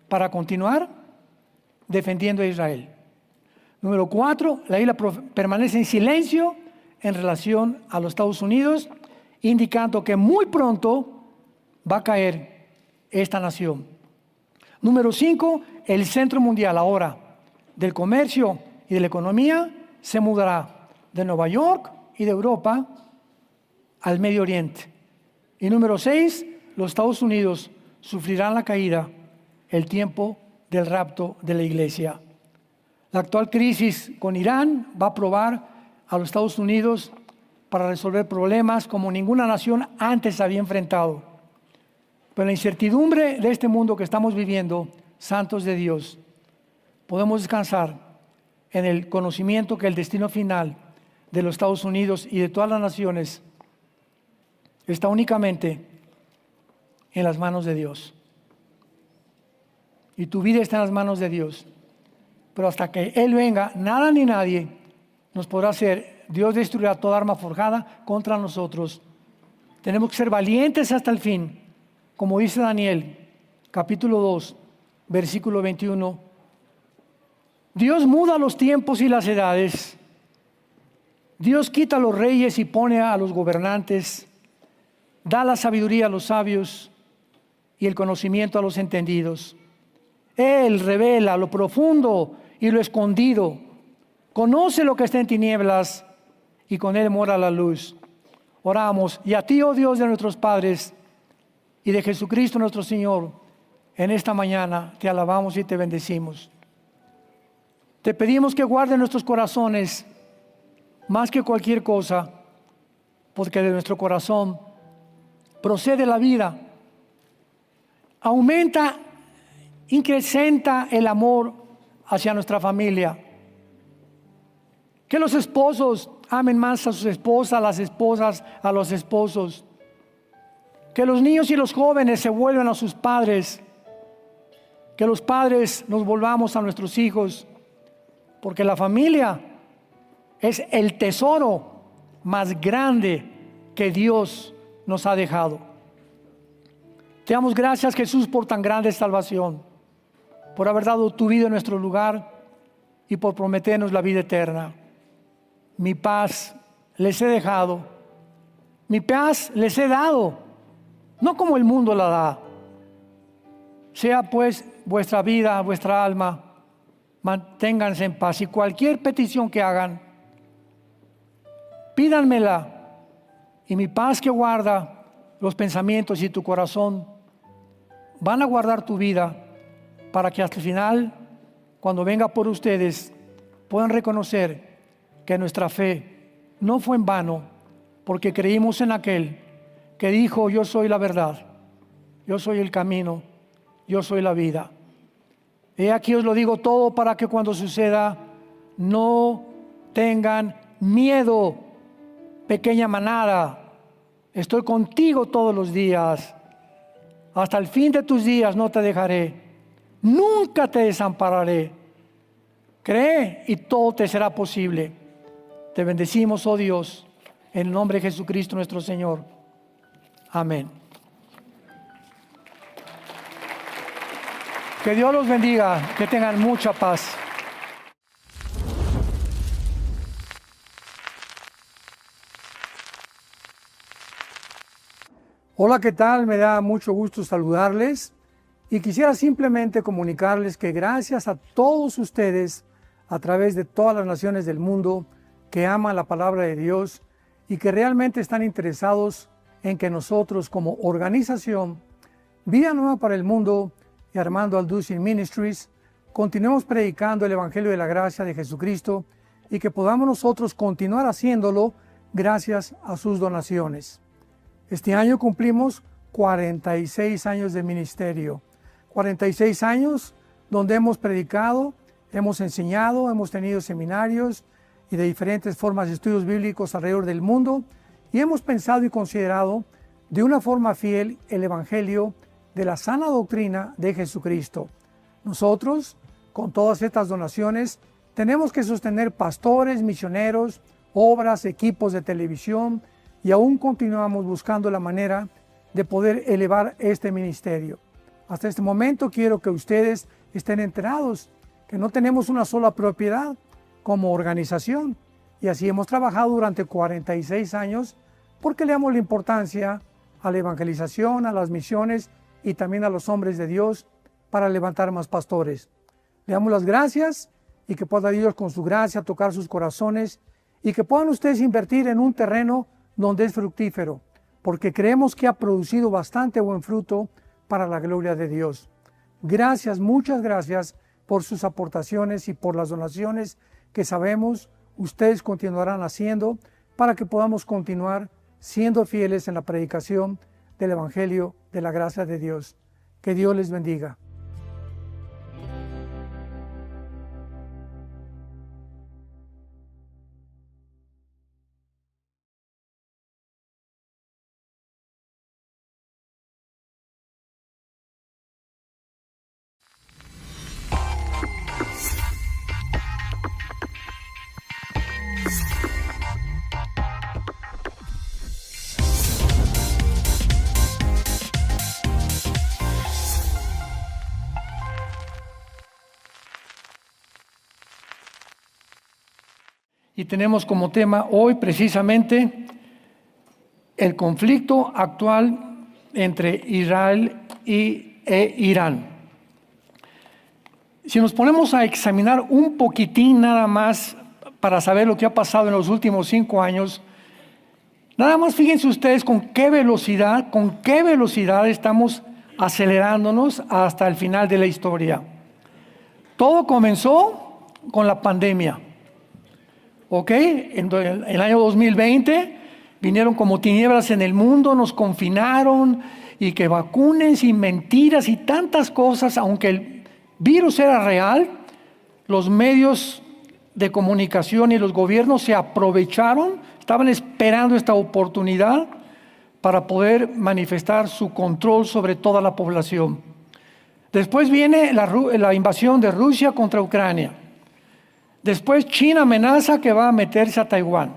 para continuar defendiendo a Israel. Número 4, la isla permanece en silencio en relación a los Estados Unidos, indicando que muy pronto va a caer esta nación. Número 5, el centro mundial ahora del comercio y de la economía se mudará de Nueva York y de Europa al Medio Oriente. Y número 6, los Estados Unidos sufrirán la caída, el tiempo del rapto de la iglesia. La actual crisis con Irán va a probar a los Estados Unidos para resolver problemas como ninguna nación antes había enfrentado. Pero en la incertidumbre de este mundo que estamos viviendo, santos de Dios, podemos descansar en el conocimiento que el destino final de los Estados Unidos y de todas las naciones está únicamente en las manos de Dios. Y tu vida está en las manos de Dios. Pero hasta que Él venga, nada ni nadie nos podrá hacer. Dios destruirá toda arma forjada contra nosotros. Tenemos que ser valientes hasta el fin. Como dice Daniel, capítulo 2, versículo 21. Dios muda los tiempos y las edades. Dios quita a los reyes y pone a los gobernantes. Da la sabiduría a los sabios y el conocimiento a los entendidos. Él revela lo profundo y lo escondido. Conoce lo que está en tinieblas y con Él mora la luz. Oramos. Y a ti, oh Dios de nuestros padres y de Jesucristo nuestro Señor, en esta mañana te alabamos y te bendecimos. Te pedimos que guarde nuestros corazones más que cualquier cosa, porque de nuestro corazón procede la vida. Aumenta, incrementa el amor hacia nuestra familia. Que los esposos amen más a sus esposas, las esposas a los esposos. Que los niños y los jóvenes se vuelvan a sus padres. Que los padres nos volvamos a nuestros hijos. Porque la familia es el tesoro más grande que Dios nos ha dejado. Te damos gracias, Jesús, por tan grande salvación, por haber dado tu vida en nuestro lugar y por prometernos la vida eterna. Mi paz les he dejado, mi paz les he dado, no como el mundo la da. Sea pues vuestra vida, vuestra alma, manténganse en paz. Y cualquier petición que hagan, pídanmela, y mi paz que guarda los pensamientos y tu corazón van a guardar tu vida, para que hasta el final, cuando venga por ustedes, puedan reconocer que nuestra fe no fue en vano, porque creímos en aquel que dijo: yo soy la verdad, yo soy el camino, yo soy la vida. He aquí os lo digo todo para que cuando suceda no tengan miedo, pequeña manada. Estoy contigo todos los días. Hasta el fin de tus días no te dejaré. Nunca te desampararé. Cree y todo te será posible. Te bendecimos, oh Dios, en el nombre de Jesucristo nuestro Señor. Amén. Que Dios los bendiga, que tengan mucha paz. Hola, ¿qué tal? Me da mucho gusto saludarles y quisiera simplemente comunicarles que gracias a todos ustedes a través de todas las naciones del mundo que aman la palabra de Dios y que realmente están interesados en que nosotros como organización Vida Nueva para el Mundo y Armando Alducin Ministries continuemos predicando el Evangelio de la Gracia de Jesucristo y que podamos nosotros continuar haciéndolo gracias a sus donaciones. Este año cumplimos 46 años de ministerio, 46 años donde hemos predicado, hemos enseñado, hemos tenido seminarios y de diferentes formas de estudios bíblicos alrededor del mundo y hemos pensado y considerado de una forma fiel el Evangelio de la sana doctrina de Jesucristo. Nosotros, con todas estas donaciones, tenemos que sostener pastores, misioneros, obras, equipos de televisión, y aún continuamos buscando la manera de poder elevar este ministerio. Hasta este momento quiero que ustedes estén enterados que no tenemos una sola propiedad como organización, y así hemos trabajado durante 46 años porque le damos la importancia a la evangelización, a las misiones y también a los hombres de Dios para levantar más pastores. Le damos las gracias y que pueda Dios con su gracia tocar sus corazones y que puedan ustedes invertir en un terreno donde es fructífero, porque creemos que ha producido bastante buen fruto para la gloria de Dios. Gracias, muchas gracias por sus aportaciones y por las donaciones que sabemos ustedes continuarán haciendo para que podamos continuar siendo fieles en la predicación del Evangelio de la gracia de Dios. Que Dios les bendiga. Y tenemos como tema hoy precisamente el conflicto actual entre Israel e Irán. Si nos ponemos a examinar un poquitín nada más para saber lo que ha pasado en los últimos 5 años, nada más fíjense ustedes con qué velocidad estamos acelerándonos hasta el final de la historia. Todo comenzó con la pandemia. ¿Ok? En el año 2020 vinieron como tinieblas en el mundo, nos confinaron y que vacunes y mentiras y tantas cosas. Aunque el virus era real, los medios de comunicación y los gobiernos se aprovecharon, estaban esperando esta oportunidad para poder manifestar su control sobre toda la población. Después viene la invasión de Rusia contra Ucrania. Después China amenaza que va a meterse a Taiwán.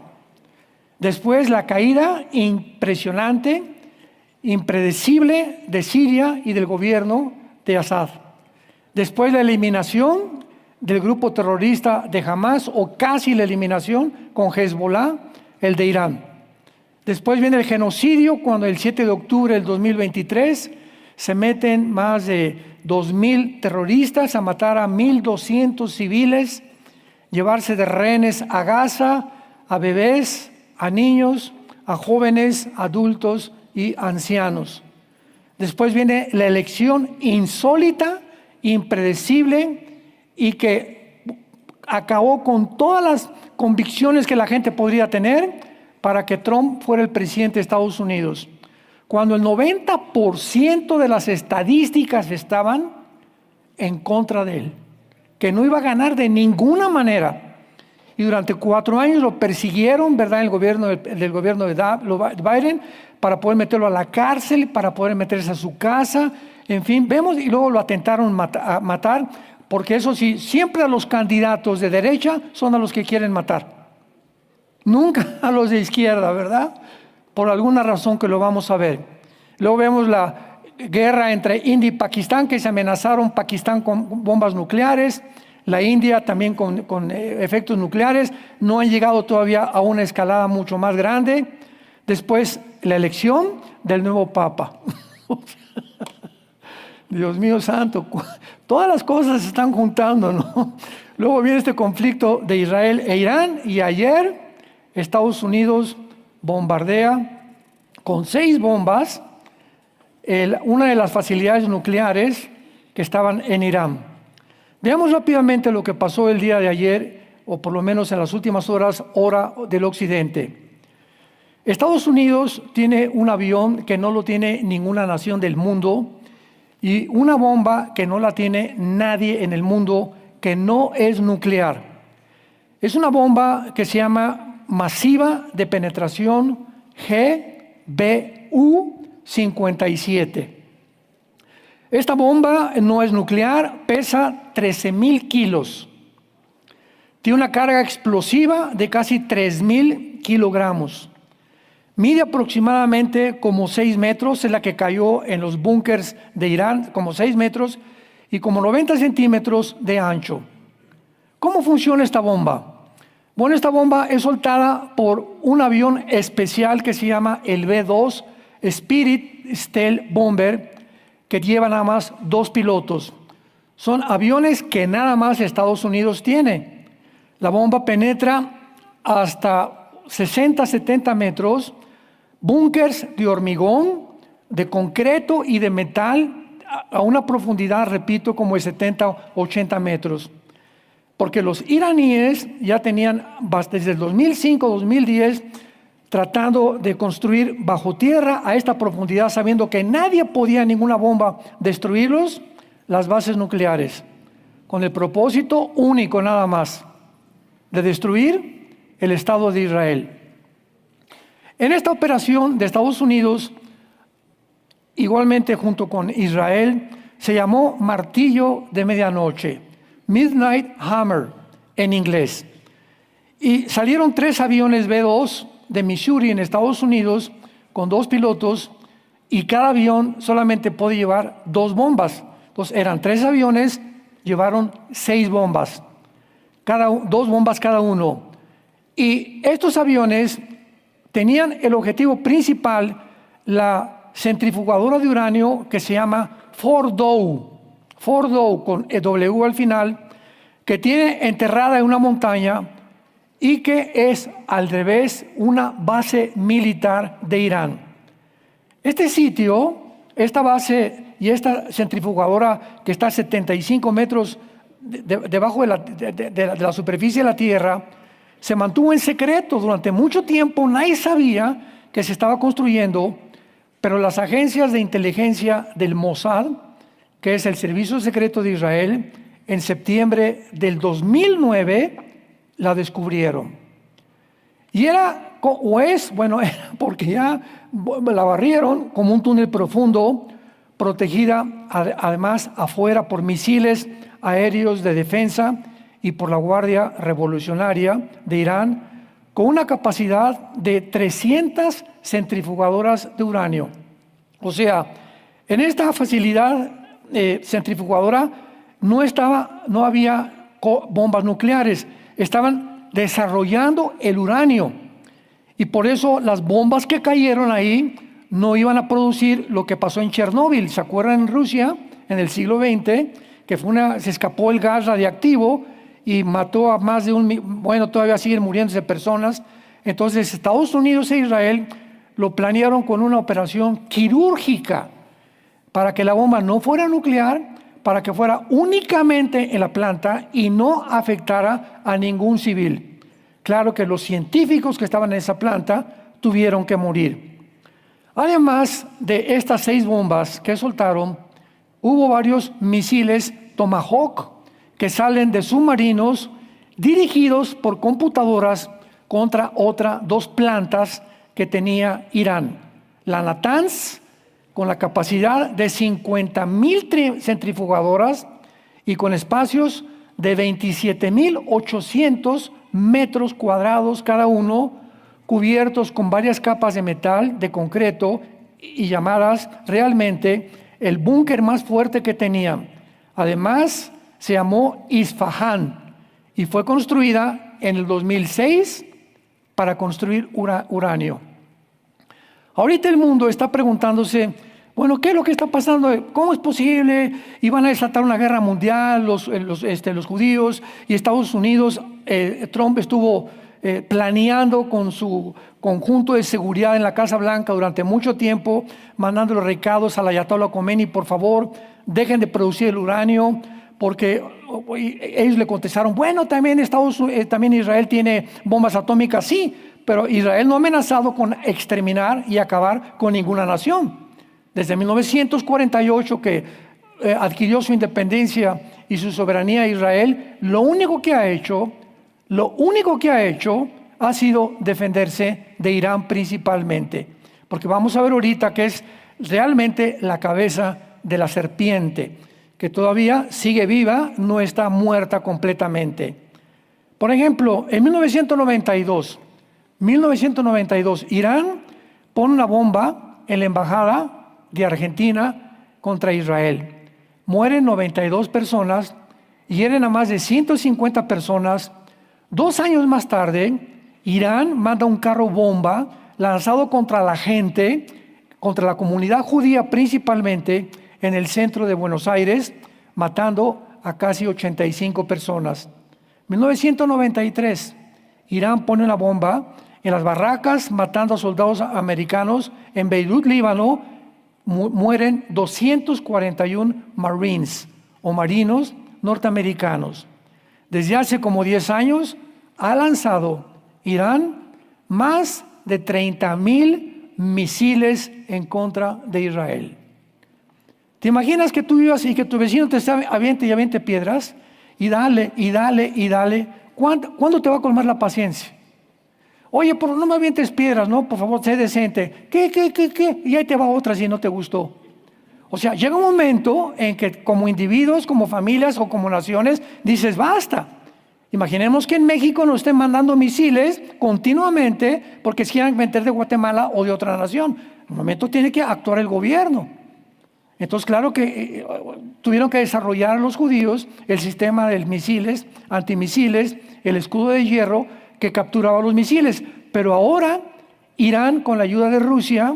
Después la caída impresionante, impredecible de Siria y del gobierno de Assad. Después la eliminación del grupo terrorista de Hamas, o casi la eliminación con Hezbollah, el de Irán. Después viene el genocidio cuando el 7 de octubre del 2023 se meten más de 2,000 terroristas a matar a 1,200 civiles, llevarse de rehenes a Gaza, a bebés, a niños, a jóvenes, adultos y ancianos. Después viene la elección insólita, impredecible y que acabó con todas las convicciones que la gente podría tener para que Trump fuera el presidente de Estados Unidos. Cuando el 90% de las estadísticas estaban en contra de él, que no iba a ganar de ninguna manera. Y durante 4 años lo persiguieron, ¿verdad?, el gobierno del gobierno de Biden, para poder meterlo a la cárcel, para poder meterse a su casa, en fin, vemos, y luego lo atentaron a matar, porque eso sí, siempre a los candidatos de derecha son a los que quieren matar. Nunca a los de izquierda, ¿verdad? Por alguna razón que lo vamos a ver. Luego vemos la guerra entre India y Pakistán, que se amenazaron Pakistán con bombas nucleares, la India también con efectos nucleares. No han llegado todavía a una escalada mucho más grande. Después la elección del nuevo Papa. Dios mío santo, todas las cosas se están juntando, ¿no? Luego viene este conflicto de Israel e Irán, y ayer Estados Unidos bombardea con 6 bombas una de las facilidades nucleares que estaban en Irán. Veamos rápidamente lo que pasó el día de ayer, o por lo menos en las últimas horas, hora del occidente. Estados Unidos tiene un avión que no lo tiene ninguna nación del mundo, y una bomba que no la tiene nadie en el mundo, que no es nuclear. Es una bomba que se llama masiva de penetración GBU-57. Esta bomba no es nuclear, pesa 13,000 kilos. Tiene una carga explosiva de casi 3,000 kilogramos. Mide aproximadamente como 6 metros, es la que cayó en los búnkers de Irán, como 6 metros y como 90 centímetros de ancho. ¿Cómo funciona esta bomba? Bueno, esta bomba es soltada por un avión especial que se llama el B-2 Spirit Stealth Bomber, que lleva nada más 2 pilotos. Son aviones que nada más Estados Unidos tiene. La bomba penetra hasta 60, 70 metros, búnkers de hormigón, de concreto y de metal a una profundidad, repito, como de 70, 80 metros. Porque los iraníes ya tenían, desde el 2005, 2010, tratando de construir bajo tierra a esta profundidad, sabiendo que nadie podía, ninguna bomba, destruirlos, las bases nucleares, con el propósito único nada más, de destruir el Estado de Israel. En esta operación de Estados Unidos, igualmente junto con Israel, se llamó Martillo de Medianoche, Midnight Hammer en inglés. Y salieron 3 aviones B-2 de Missouri en Estados Unidos con 2 pilotos y cada avión solamente puede llevar 2 bombas. Entonces eran 3 aviones, llevaron 6 bombas, 2 bombas cada uno. Y estos aviones tenían el objetivo principal, la centrifugadora de uranio que se llama Fordow con W al final, que tiene enterrada en una montaña y que es al revés una base militar de Irán. Este sitio, esta base y esta centrifugadora que está a 75 metros debajo de la superficie de la Tierra, se mantuvo en secreto durante mucho tiempo. Nadie sabía que se estaba construyendo, pero las agencias de inteligencia del Mossad, que es el servicio secreto de Israel, en septiembre del 2009 la descubrieron. Y era porque ya la barrieron como un túnel profundo, protegida además afuera por misiles aéreos de defensa y por la Guardia Revolucionaria de Irán, con una capacidad de 300 centrifugadoras de uranio. O sea, en esta facilidad centrifugadora no había bombas nucleares, estaban desarrollando el uranio. Y por eso las bombas que cayeron ahí no iban a producir lo que pasó en Chernóbil. ¿Se acuerdan en Rusia, en el siglo XX, que se escapó el gas radiactivo y mató a más de todavía siguen muriéndose personas? Entonces Estados Unidos e Israel lo planearon con una operación quirúrgica para que la bomba no fuera nuclear, para que fuera únicamente en la planta y no afectara a ningún civil. Claro que los científicos que estaban en esa planta tuvieron que morir. Además de estas 6 bombas que soltaron, hubo varios misiles Tomahawk que salen de submarinos dirigidos por computadoras contra 2 plantas que tenía Irán. La Natanz, con la capacidad de 50,000 centrifugadoras y con espacios de 27,800 metros cuadrados cada uno, cubiertos con varias capas de metal, de concreto, y llamadas realmente el búnker más fuerte que tenían. Además, se llamó Isfahan y fue construida en el 2006 para construir uranio. Ahorita el mundo está preguntándose, ¿qué es lo que está pasando? ¿Cómo es posible? Iban a desatar una guerra mundial los judíos y Estados Unidos. Trump estuvo planeando con su conjunto de seguridad en la Casa Blanca durante mucho tiempo, mandando los recados al Ayatollah Khomeini: por favor, dejen de producir el uranio, porque ellos le contestaron, también Israel tiene bombas atómicas, sí, pero Israel no ha amenazado con exterminar y acabar con ninguna nación. Desde 1948 que adquirió su independencia y su soberanía Israel, lo único que ha hecho ha sido defenderse de Irán principalmente. Porque vamos a ver ahorita que es realmente la cabeza de la serpiente, que todavía sigue viva, no está muerta completamente. Por ejemplo, en 1992, Irán pone una bomba en la embajada de Argentina contra Israel. Mueren 92 personas, hieren a más de 150 personas. 2 años más tarde, Irán manda un carro bomba lanzado contra la gente, contra la comunidad judía principalmente, en el centro de Buenos Aires, matando a casi 85 personas. 1993, Irán pone una bomba en las barracas, matando a soldados americanos. En Beirut, Líbano, mueren 241 Marines o marinos norteamericanos. Desde hace como 10 años ha lanzado Irán más de 30,000 misiles en contra de Israel. ¿Te imaginas que tú vivas y que tu vecino te aviente y aviente piedras? Y dale, y dale, y dale. ¿Cuándo te va a colmar la paciencia? Oye, no me avientes piedras, ¿no? Por favor, sé decente. ¿Qué? Y ahí te va otra si no te gustó. O sea, llega un momento en que como individuos, como familias o como naciones, dices, basta. Imaginemos que en México nos estén mandando misiles continuamente porque se quieran meter de Guatemala o de otra nación. En un momento tiene que actuar el gobierno. Entonces, claro que tuvieron que desarrollar los judíos el sistema de misiles, antimisiles, el escudo de hierro que capturaba los misiles. Pero ahora Irán, con la ayuda de Rusia,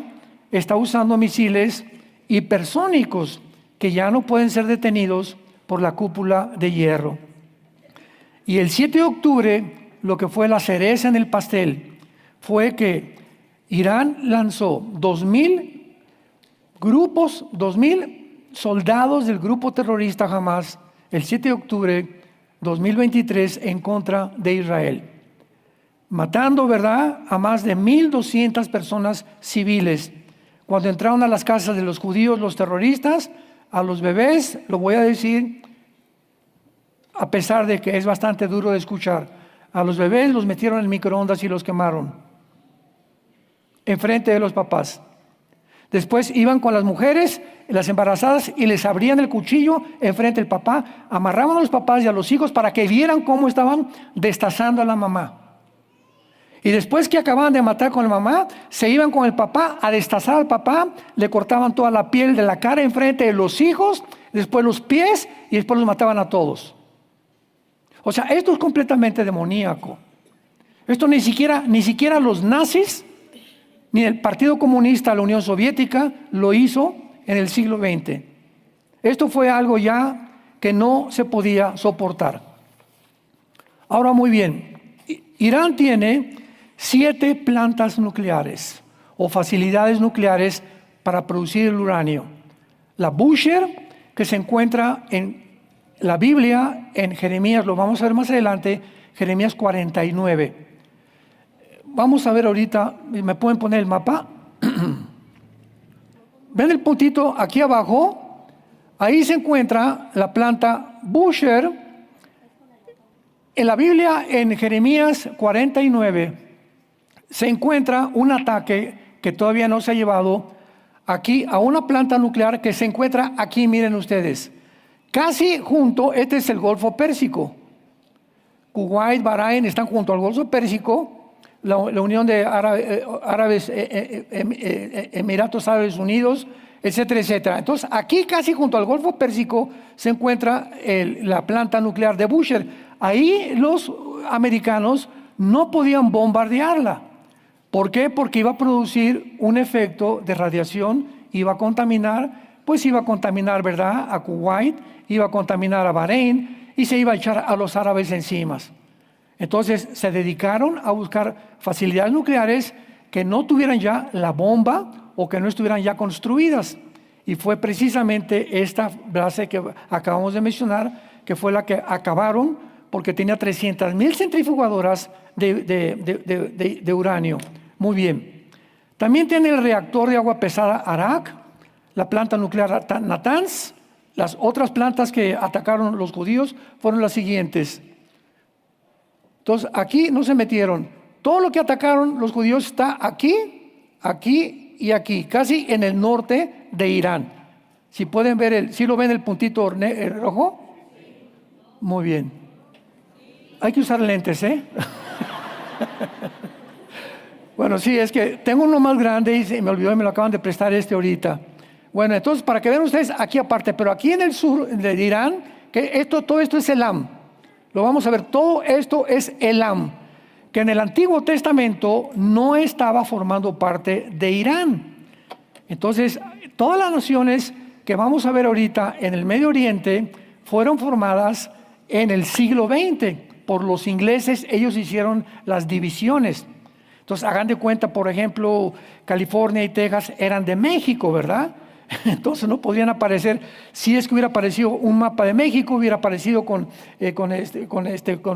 está usando misiles hipersónicos que ya no pueden ser detenidos por la cúpula de hierro. Y el 7 de octubre, lo que fue la cereza en el pastel, fue que Irán lanzó 2,000 soldados del grupo terrorista Hamas el 7 de octubre 2023 en contra de Israel, matando, ¿verdad?, a más de 1,200 personas civiles. Cuando entraron a las casas de los judíos, los terroristas, a los bebés, lo voy a decir, a pesar de que es bastante duro de escuchar, a los bebés los metieron en microondas y los quemaron enfrente de los papás. Después iban con las mujeres, las embarazadas, y les abrían el cuchillo enfrente del papá, amarraban a los papás y a los hijos para que vieran cómo estaban destazando a la mamá. Y después que acababan de matar con la mamá, se iban con el papá a destazar al papá, le cortaban toda la piel de la cara enfrente de los hijos, después los pies y después los mataban a todos. O sea, esto es completamente demoníaco. Esto ni siquiera los nazis, ni el Partido Comunista de la Unión Soviética lo hizo en el siglo XX. Esto fue algo ya que no se podía soportar. Ahora, muy bien, Irán tiene 7 plantas nucleares o facilidades nucleares para producir el uranio. La Bushehr, que se encuentra en la Biblia, en Jeremías, lo vamos a ver más adelante, Jeremías 49. Vamos a ver ahorita, ¿me pueden poner el mapa? ¿Ven el puntito aquí abajo? Ahí se encuentra la planta Bushehr. En la Biblia, en Jeremías 49, se encuentra un ataque que todavía no se ha llevado aquí a una planta nuclear que se encuentra aquí, miren ustedes, casi junto. Este es el Golfo Pérsico. Kuwait, Bahrein están junto al Golfo Pérsico. La Unión de Emiratos Árabes Unidos, etcétera, etcétera. Entonces, aquí casi junto al Golfo Pérsico se encuentra la planta nuclear de Bushehr. Ahí los americanos no podían bombardearla. ¿Por qué? Porque iba a producir un efecto de radiación, iba a contaminar, ¿verdad?, a Kuwait, iba a contaminar a Bahrein y se iba a echar a los árabes encima. Entonces se dedicaron a buscar facilidades nucleares que no tuvieran ya la bomba o que no estuvieran ya construidas. Y fue precisamente esta base que acabamos de mencionar, que fue la que acabaron, porque tenía 300,000 centrifugadoras de uranio. Muy bien. También tiene el reactor de agua pesada Arak, la planta nuclear Natanz. Las otras plantas que atacaron los judíos fueron las siguientes. Entonces, aquí no se metieron. Todo lo que atacaron los judíos está aquí, aquí y aquí, casi en el norte de Irán. Si pueden ver ¿sí lo ven el puntito rojo? Muy bien. Hay que usar lentes, ¿eh? Bueno, sí, es que tengo uno más grande y se me olvidó y me lo acaban de prestar ahorita. Bueno, entonces, para que vean ustedes aquí aparte, pero aquí en el sur de Irán, todo esto es Elam. Lo vamos a ver, todo esto es Elam, que en el Antiguo Testamento no estaba formando parte de Irán. Entonces, todas las naciones que vamos a ver ahorita en el Medio Oriente fueron formadas en el siglo XX por los ingleses. Ellos hicieron las divisiones. Entonces, hagan de cuenta, por ejemplo, California y Texas eran de México, ¿verdad? Entonces no podían aparecer. Si es que hubiera aparecido un mapa de México, hubiera aparecido con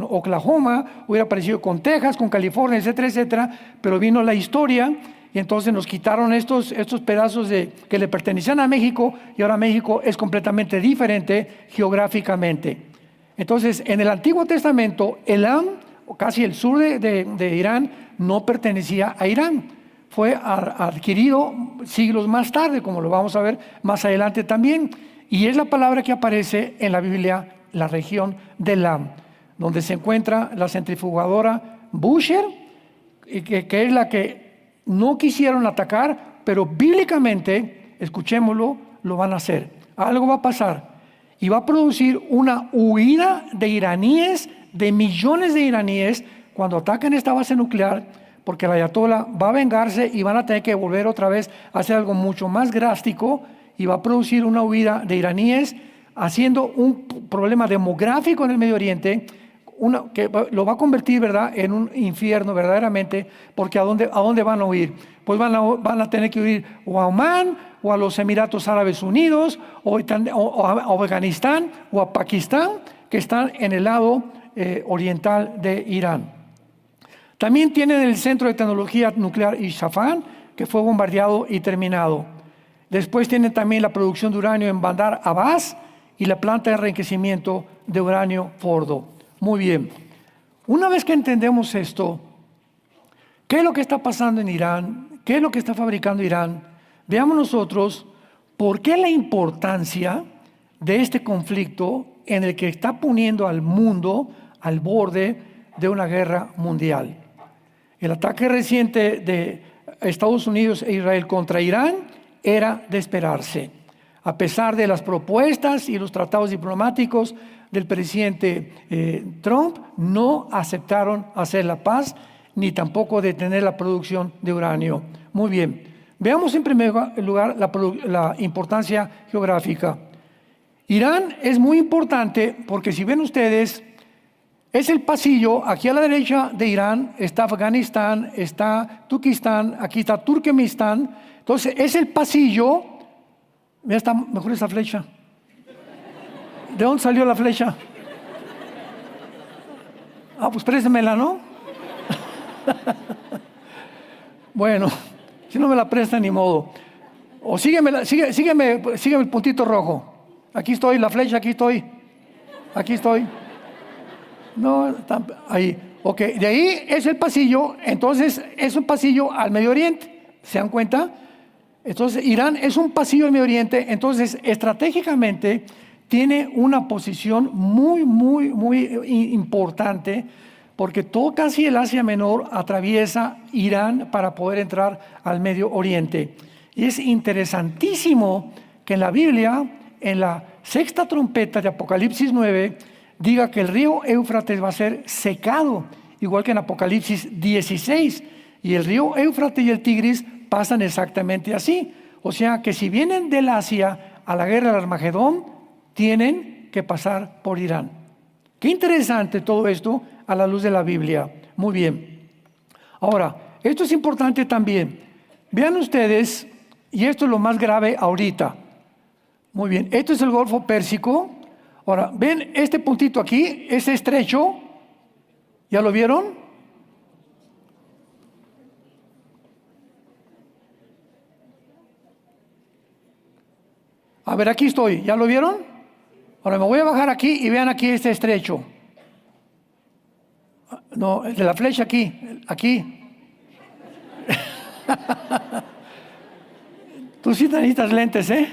Oklahoma, hubiera aparecido con Texas, con California, etcétera, etcétera. Pero vino la historia y entonces nos quitaron estos pedazos que le pertenecían a México, y ahora México es completamente diferente geográficamente. Entonces, en el Antiguo Testamento, Elam, o casi el sur de Irán, no pertenecía a Irán. Fue adquirido siglos más tarde, como lo vamos a ver más adelante también. Y es la palabra que aparece en la Biblia, la región de Elam, donde se encuentra la centrifugadora Bushehr, que es la que no quisieron atacar, pero bíblicamente, escuchémoslo, lo van a hacer. Algo va a pasar y va a producir una huida de iraníes, de millones de iraníes, cuando ataquen esta base nuclear, porque el ayatolá va a vengarse y van a tener que volver otra vez a hacer algo mucho más drástico, y va a producir una huida de iraníes, haciendo un problema demográfico en el Medio Oriente, que lo va a convertir, ¿verdad?, en un infierno verdaderamente, porque ¿a dónde van a huir? Pues van a tener que huir o a Omán, o a los Emiratos Árabes Unidos, o a Afganistán, o a Pakistán, que están en el lado oriental de Irán. También tienen el Centro de Tecnología Nuclear Isfahan, que fue bombardeado y terminado. Después tienen también la producción de uranio en Bandar Abbas y la planta de enriquecimiento de uranio Fordo. Muy bien. Una vez que entendemos esto, ¿qué es lo que está pasando en Irán? ¿Qué es lo que está fabricando Irán? Veamos nosotros por qué la importancia de este conflicto en el que está poniendo al mundo al borde de una guerra mundial. El ataque reciente de Estados Unidos e Israel contra Irán era de esperarse. A pesar de las propuestas y los tratados diplomáticos del presidente Trump, no aceptaron hacer la paz ni tampoco detener la producción de uranio. Muy bien, veamos en primer lugar la importancia geográfica. Irán es muy importante porque, si ven ustedes, es el pasillo. Aquí a la derecha de Irán está Afganistán, está Turquistán, aquí está Turkmenistán. Entonces es el pasillo. Mira, está mejor esa flecha. ¿De dónde salió la flecha? Pues préstemela, ¿no? Bueno, si no me la prestan, ni modo. O sígueme el puntito rojo. Aquí estoy, la flecha, aquí estoy. Aquí estoy. No, ahí. Ok, de ahí es el pasillo. Entonces es un pasillo al Medio Oriente. ¿Se dan cuenta? Entonces Irán es un pasillo al Medio Oriente. Entonces, estratégicamente tiene una posición muy, muy, muy importante, porque todo casi el Asia Menor atraviesa Irán para poder entrar al Medio Oriente. Y es interesantísimo que en la Biblia, en la sexta trompeta de Apocalipsis 9, diga que el río Éufrates va a ser secado, igual que en Apocalipsis 16. Y el río Éufrates y el Tigris pasan exactamente así. O sea que si vienen del Asia a la guerra del Armagedón, tienen que pasar por Irán. Qué interesante todo esto a la luz de la Biblia. Muy bien. Ahora, esto es importante también. Vean ustedes, y esto es lo más grave ahorita. Muy bien, esto es el Golfo Pérsico. Ahora, ven este puntito aquí, ese estrecho. ¿Ya lo vieron? A ver, aquí estoy. ¿Ya lo vieron? Ahora me voy a bajar aquí y vean aquí este estrecho. No, el de la flecha aquí. Tú sí necesitas lentes, ¿eh?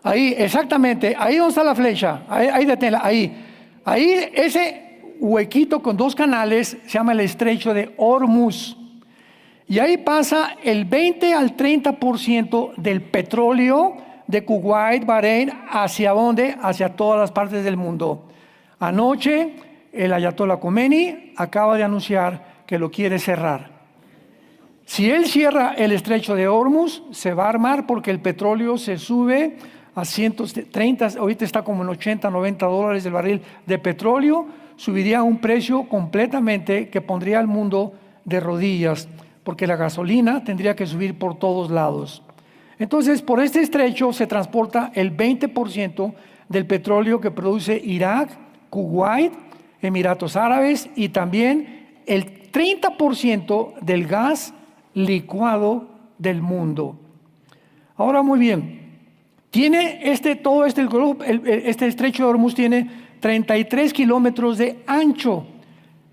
Ahí, exactamente, ahí donde está la flecha, ahí deténla, ahí. Ahí, ese huequito con dos canales se llama el estrecho de Hormuz. Y ahí pasa el 20 al 30% del petróleo de Kuwait, Bahrein, ¿hacia dónde? Hacia todas las partes del mundo. Anoche, el Ayatollah Khomeini acaba de anunciar que lo quiere cerrar. Si él cierra el estrecho de Hormuz, se va a armar porque el petróleo se sube a 130, ahorita está como en 80, 90 dólares el barril de petróleo, subiría a un precio completamente que pondría al mundo de rodillas, porque la gasolina tendría que subir por todos lados. Entonces, por este estrecho se transporta el 20% del petróleo que produce Irak, Kuwait, Emiratos Árabes y también el 30% del gas licuado del mundo. Ahora, muy bien, tiene este estrecho de Hormuz tiene 33 kilómetros de ancho,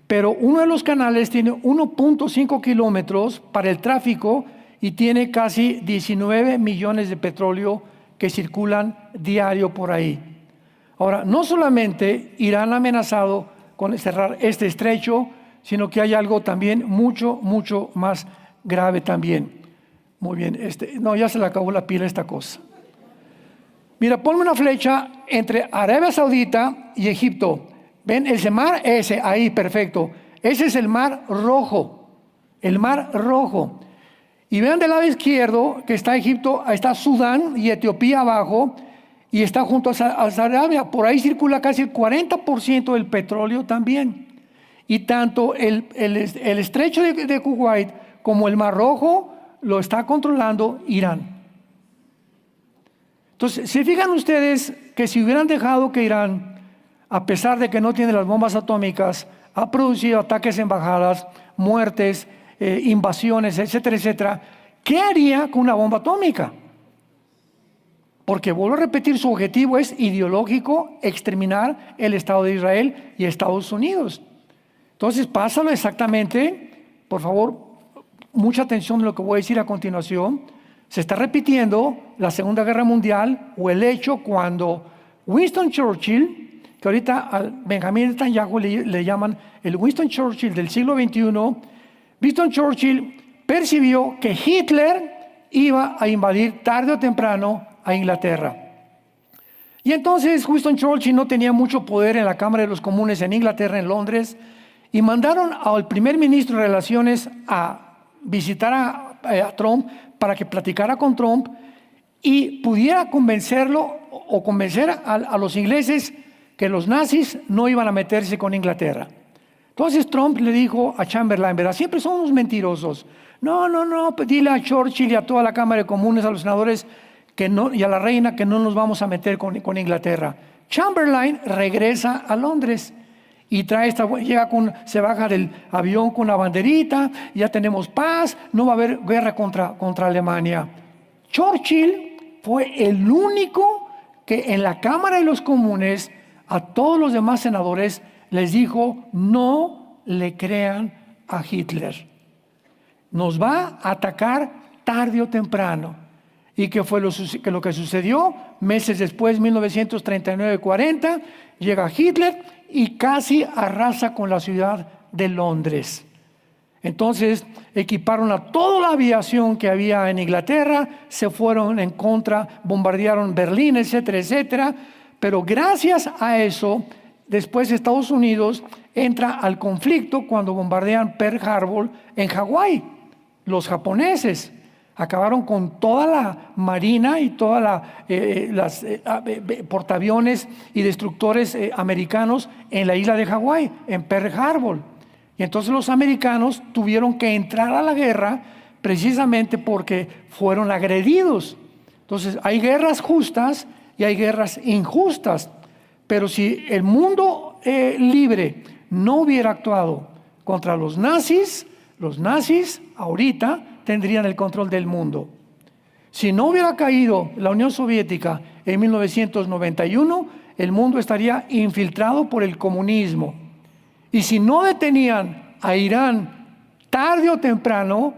pero uno de los canales tiene 1.5 kilómetros para el tráfico y tiene casi 19 millones de petróleo que circulan diario por ahí. Ahora, no solamente Irán ha amenazado con cerrar este estrecho, sino que hay algo también mucho más grave también. Muy bien, no, ya se le acabó la pila a esta cosa. Mira, ponme una flecha entre Arabia Saudita y Egipto. ¿Ven ese mar? Ese, ahí, perfecto. Ese es el Mar Rojo. El Mar Rojo. Y vean del lado izquierdo que está Egipto, está Sudán y Etiopía abajo, y está junto a Arabia. Por ahí circula casi el 40% del petróleo también. Y tanto el estrecho de Kuwait como el Mar Rojo lo está controlando Irán. Entonces, ¿se fijan ustedes que si hubieran dejado que Irán, a pesar de que no tiene las bombas atómicas, ha producido ataques a embajadas, muertes, invasiones, etcétera, etcétera, ¿qué haría con una bomba atómica? Porque, vuelvo a repetir, su objetivo es ideológico, exterminar el Estado de Israel y Estados Unidos. Entonces, pásalo exactamente, por favor, mucha atención en lo que voy a decir a continuación. Se está repitiendo la Segunda Guerra Mundial o el hecho cuando Winston Churchill, que ahorita al Benjamin Netanyahu le llaman el Winston Churchill del siglo XXI, Winston Churchill percibió que Hitler iba a invadir tarde o temprano a Inglaterra. Y entonces Winston Churchill no tenía mucho poder en la Cámara de los Comunes en Inglaterra, en Londres, y mandaron al primer ministro de Relaciones a visitar a Trump para que platicara con Trump y pudiera convencerlo o convencer a los ingleses que los nazis no iban a meterse con Inglaterra. Entonces Trump le dijo a Chamberlain, ¿verdad? Siempre son unos mentirosos. No, pues dile a Churchill y a toda la Cámara de Comunes, a los senadores que no, y a la reina que no nos vamos a meter con Inglaterra. Chamberlain regresa a Londres y se baja del avión con una banderita, ya tenemos paz, no va a haber guerra contra Alemania. Churchill fue el único que en la Cámara de los Comunes a todos los demás senadores les dijo: no le crean a Hitler, nos va a atacar tarde o temprano. ¿Y qué fue lo que sucedió? Meses después, 1939-40, llega Hitler y casi arrasa con la ciudad de Londres. Entonces equiparon a toda la aviación que había en Inglaterra, se fueron en contra, bombardearon Berlín, etcétera, etcétera. Pero gracias a eso, después Estados Unidos entra al conflicto cuando bombardean Pearl Harbor en Hawái. Los japoneses acabaron con toda la marina y todas las portaaviones y destructores americanos en la isla de Hawái, en Pearl Harbor. Y entonces los americanos tuvieron que entrar a la guerra precisamente porque fueron agredidos. Entonces hay guerras justas y hay guerras injustas. Pero si el mundo libre no hubiera actuado contra los nazis ahorita tendrían el control del mundo. Si no hubiera caído la Unión Soviética en 1991, el mundo estaría infiltrado por el comunismo. Y si no detenían a Irán tarde o temprano,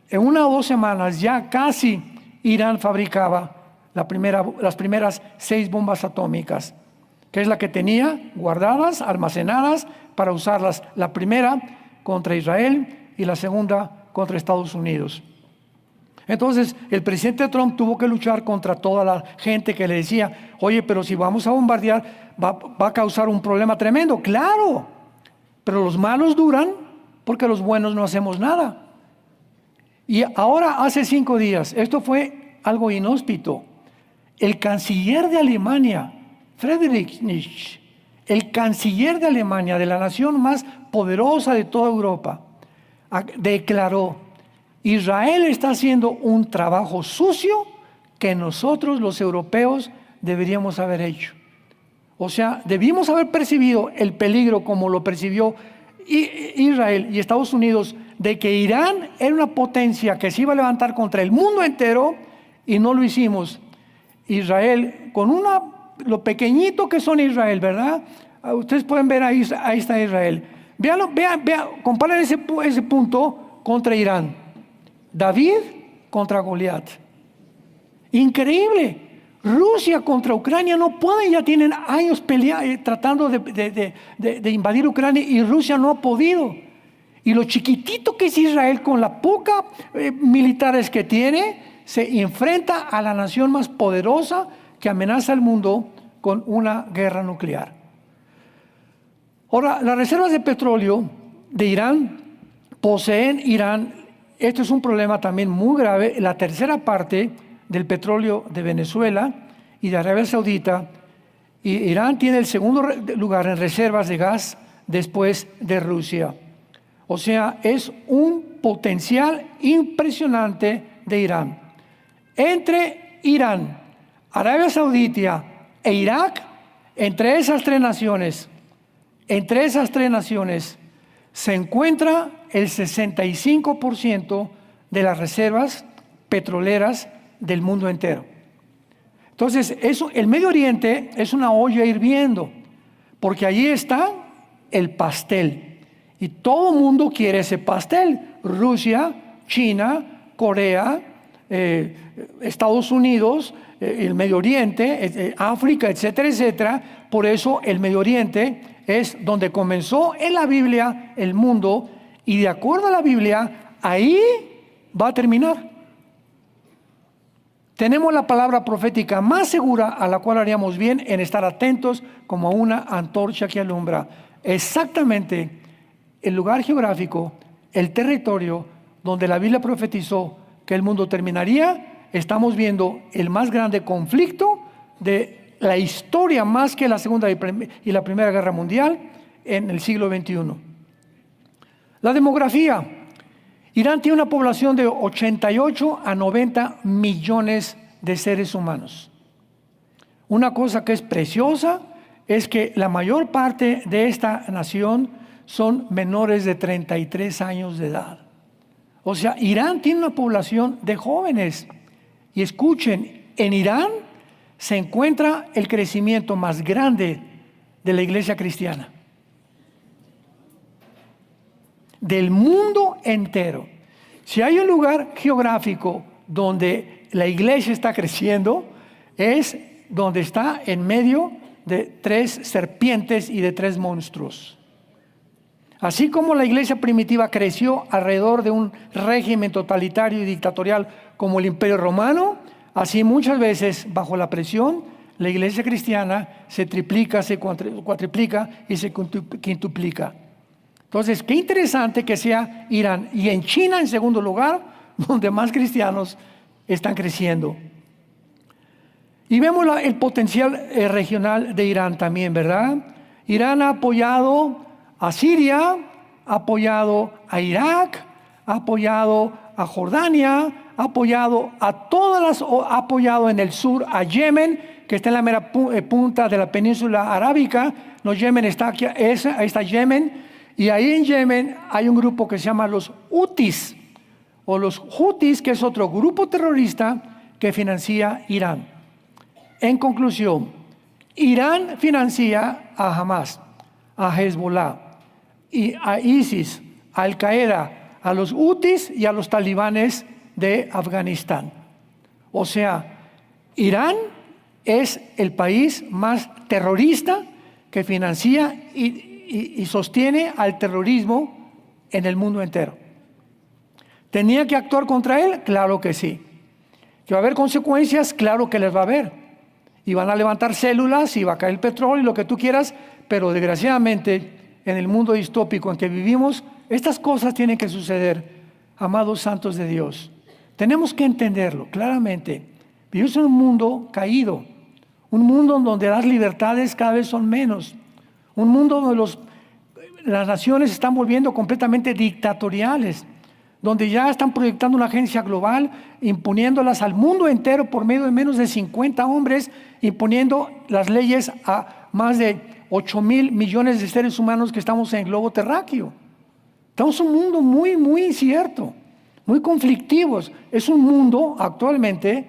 en 1 o 2 semanas ya casi Irán fabricaba las primeras 6 bombas atómicas, que es la que tenía guardadas, almacenadas para usarlas. La primera contra Israel y la segunda contra Estados Unidos. Entonces, el presidente Trump tuvo que luchar contra toda la gente que le decía, oye, pero si vamos a bombardear, va a causar un problema tremendo. ¡Claro! Pero los malos duran porque los buenos no hacemos nada. Y ahora, hace 5 días, esto fue algo inhóspito. El canciller de Alemania, Friedrich Nietzsche, el canciller de Alemania, de la nación más poderosa de toda Europa, declaró: Israel está haciendo un trabajo sucio que nosotros los europeos deberíamos haber hecho. O sea, debimos haber percibido el peligro como lo percibió Israel y Estados Unidos, de que Irán era una potencia que se iba a levantar contra el mundo entero, y no lo hicimos. Israel, con lo pequeñito que son Israel, ¿verdad? Ustedes pueden ver ahí está Israel. Vean, comparen ese punto contra Irán. David contra Goliat. Increíble. Rusia contra Ucrania no pueden, ya tienen años tratando de invadir Ucrania, y Rusia no ha podido. Y lo chiquitito que es Israel, con la poca militares que tiene, se enfrenta a la nación más poderosa que amenaza al mundo con una guerra nuclear. Ahora, las reservas de petróleo de Irán poseen esto es un problema también muy grave, la tercera parte del petróleo de Venezuela y de Arabia Saudita, y Irán tiene el segundo lugar en reservas de gas después de Rusia. O sea, es un potencial impresionante de Irán. Entre Irán, Arabia Saudita e Irak, entre esas tres naciones, se encuentra el 65% de las reservas petroleras del mundo entero. Entonces, el Medio Oriente es una olla hirviendo, porque allí está el pastel, y todo el mundo quiere ese pastel. Rusia, China, Corea, Estados Unidos, el Medio Oriente, África, etcétera, etcétera. Por eso el Medio Oriente es donde comenzó en la Biblia el mundo, y de acuerdo a la Biblia, ahí va a terminar. Tenemos la palabra profética más segura, a la cual haríamos bien en estar atentos como una antorcha que alumbra. Exactamente el lugar geográfico, el territorio donde la Biblia profetizó que el mundo terminaría. Estamos viendo el más grande conflicto de la historia, más que la Segunda y la Primera Guerra Mundial, en el siglo XXI. La demografía. Irán tiene una población de 88 a 90 millones de seres humanos. Una cosa que es preciosa es que la mayor parte de esta nación son menores de 33 años de edad. O sea, Irán tiene una población de jóvenes. Y escuchen, en Irán se encuentra el crecimiento más grande de la iglesia cristiana del mundo entero. Si hay un lugar geográfico donde la iglesia está creciendo, es donde está en medio de 3 serpientes y de 3 monstruos. Así como la iglesia primitiva creció alrededor de un régimen totalitario y dictatorial como el Imperio Romano, así muchas veces bajo la presión la iglesia cristiana se triplica, se cuatriplica y se quintuplica. Entonces, qué interesante que sea Irán. Y en China, en segundo lugar, donde más cristianos están creciendo. Y vemos el potencial regional de Irán también, ¿verdad? Irán ha apoyado a Siria, ha apoyado a Irak, ha apoyado a Jordania, ha apoyado ha apoyado en el sur a Yemen, que está en la mera punta de la península arábica. No, Yemen está aquí, ahí está Yemen. Y ahí en Yemen hay un grupo que se llama los Hutis, o los Hutis, que es otro grupo terrorista que financia Irán. En conclusión, Irán financia a Hamas, a Hezbollah, y a ISIS, a Al Qaeda, a los Hutis y a los talibanes de Afganistán. O sea, Irán es el país más terrorista que financia y sostiene al terrorismo en el mundo entero. ¿Tenía que actuar contra él? Claro que sí. ¿Que va a haber consecuencias? Claro que les va a haber. Y van a levantar células y va a caer el petróleo y lo que tú quieras, pero desgraciadamente en el mundo distópico en que vivimos, estas cosas tienen que suceder, amados santos de Dios. Tenemos que entenderlo claramente. Vivimos en un mundo caído, un mundo donde las libertades cada vez son menos, un mundo donde las naciones se están volviendo completamente dictatoriales, donde ya están proyectando una agencia global, imponiéndolas al mundo entero por medio de menos de 50 hombres, imponiendo las leyes a más de 8,000 millones de seres humanos que estamos en el globo terráqueo. Estamos en un mundo muy, muy incierto, muy conflictivos. Es un mundo actualmente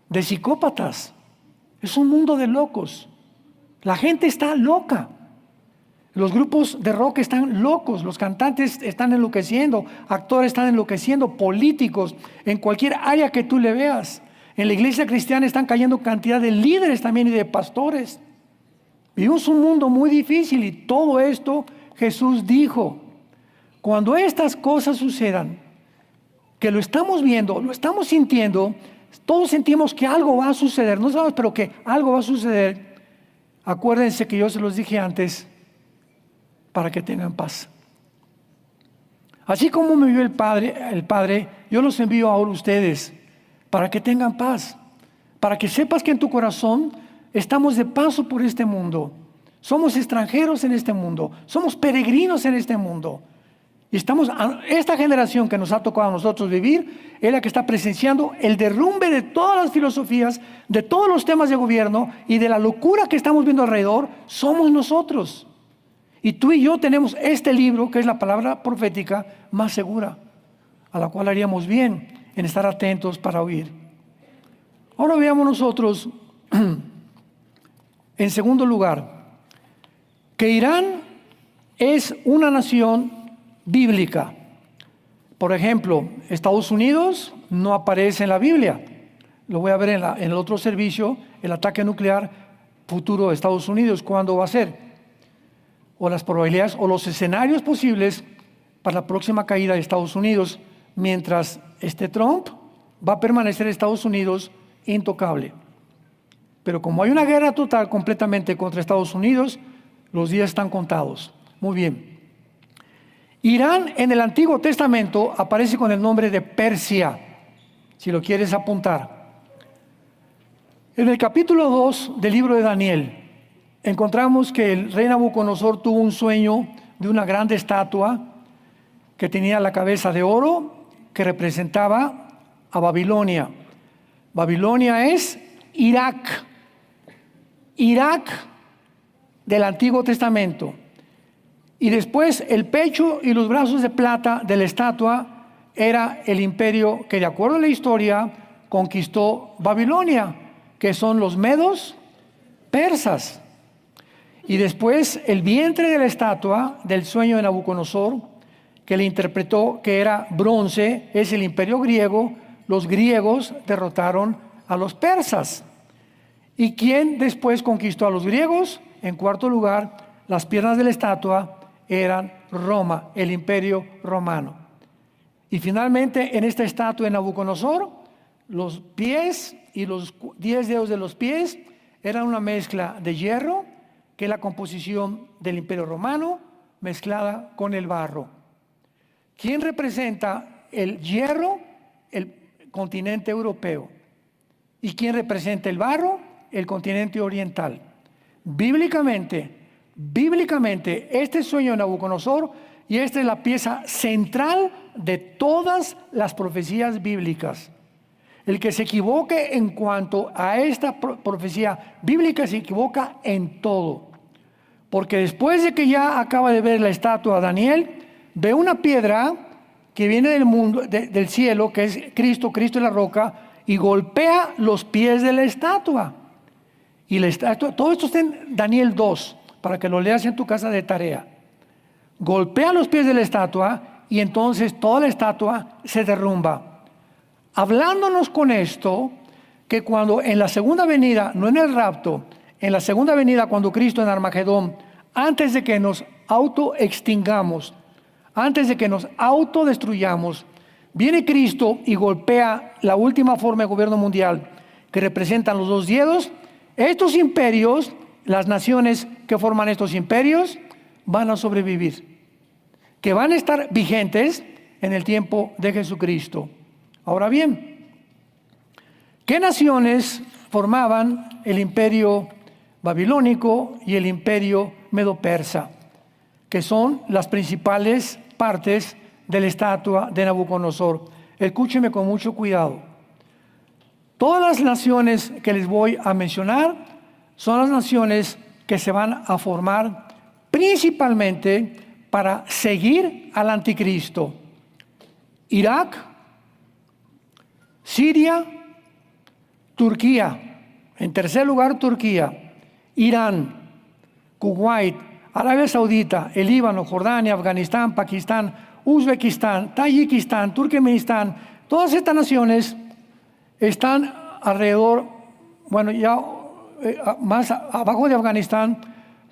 de psicópatas, es un mundo de locos. La gente está loca. Los grupos de rock están locos, los cantantes están enloqueciendo, actores están enloqueciendo, políticos, en cualquier área que tú le veas. En la iglesia cristiana están cayendo cantidad de líderes también y de pastores. Vivimos un mundo muy difícil y todo esto Jesús dijo. Cuando estas cosas sucedan, que lo estamos viendo, lo estamos sintiendo, todos sentimos que algo va a suceder, no sabemos, pero que algo va a suceder. Acuérdense que yo se los dije antes, para que tengan paz. Así como me envió el Padre, yo los envío ahora a ustedes, para que tengan paz, para que sepas que en tu corazón estamos de paso por este mundo, somos extranjeros en este mundo, somos peregrinos en este mundo, y esta generación que nos ha tocado a nosotros vivir, es la que está presenciando el derrumbe de todas las filosofías, de todos los temas de gobierno, y de la locura que estamos viendo alrededor, somos nosotros. Y tú y yo tenemos este libro, que es la palabra profética más segura, a la cual haríamos bien en estar atentos para oír. Ahora veamos nosotros, en segundo lugar, que Irán es una nación bíblica. Por ejemplo, Estados Unidos no aparece en la Biblia. Lo voy a ver en el otro servicio, el ataque nuclear futuro de Estados Unidos, ¿cuándo va a ser? O las probabilidades o los escenarios posibles para la próxima caída de Estados Unidos, mientras Trump va a permanecer en Estados Unidos intocable. Pero como hay una guerra total completamente contra Estados Unidos, los días están contados. Muy bien. Irán en el Antiguo Testamento aparece con el nombre de Persia, si lo quieres apuntar. En el capítulo 2 del libro de Daniel, encontramos que el rey Nabucodonosor tuvo un sueño de una grande estatua que tenía la cabeza de oro, que representaba a Babilonia. Babilonia es Irak. Irak del Antiguo Testamento. Y después el pecho y los brazos de plata de la estatua era el imperio que, de acuerdo a la historia, conquistó Babilonia, que son los medos persas. Y después el vientre de la estatua del sueño de Nabucodonosor, que le interpretó que era bronce, es el imperio griego. Los griegos derrotaron a los persas. ¿Y quién después conquistó a los griegos? En cuarto lugar, las piernas de la estatua eran Roma, el imperio romano. Y finalmente en esta estatua de Nabucodonosor, los pies y los 10 dedos de los pies eran una mezcla de hierro, que es la composición del imperio romano, mezclada con el barro. ¿Quién representa el hierro? El continente europeo. ¿Y quién representa el barro? El continente oriental. Bíblicamente, este sueño de Nabucodonosor, y esta es la pieza central de todas las profecías bíblicas. El que se equivoque en cuanto a esta profecía bíblica se equivoca en todo. Porque después de que ya acaba de ver la estatua de Daniel, ve una piedra que viene del mundo, del cielo, que es Cristo es la roca, y golpea los pies de la estatua. Y la estatua, todo esto está en Daniel 2, para que lo leas en tu casa de tarea. Golpea los pies de la estatua y entonces toda la estatua se derrumba. Hablándonos con esto, que cuando en la segunda venida, no en el rapto, en la segunda venida cuando Cristo en Armagedón, antes de que nos autoextingamos, antes de que nos autodestruyamos, viene Cristo y golpea la última forma de gobierno mundial que representan los dos dedos. Estos imperios, las naciones que forman estos imperios, van a sobrevivir, que van a estar vigentes en el tiempo de Jesucristo. Ahora bien, ¿qué naciones formaban el imperio babilónico y el imperio medo-persa? Que son las principales partes de la estatua de Nabucodonosor. Escúcheme con mucho cuidado. Todas las naciones que les voy a mencionar son las naciones que se van a formar principalmente para seguir al anticristo. Irak, Siria, Turquía, en tercer lugar Turquía, Irán, Kuwait, Arabia Saudita, el Líbano, Jordania, Afganistán, Pakistán, Uzbekistán, Tayikistán, Turkmenistán. Todas estas naciones están alrededor, bueno, ya más abajo de Afganistán.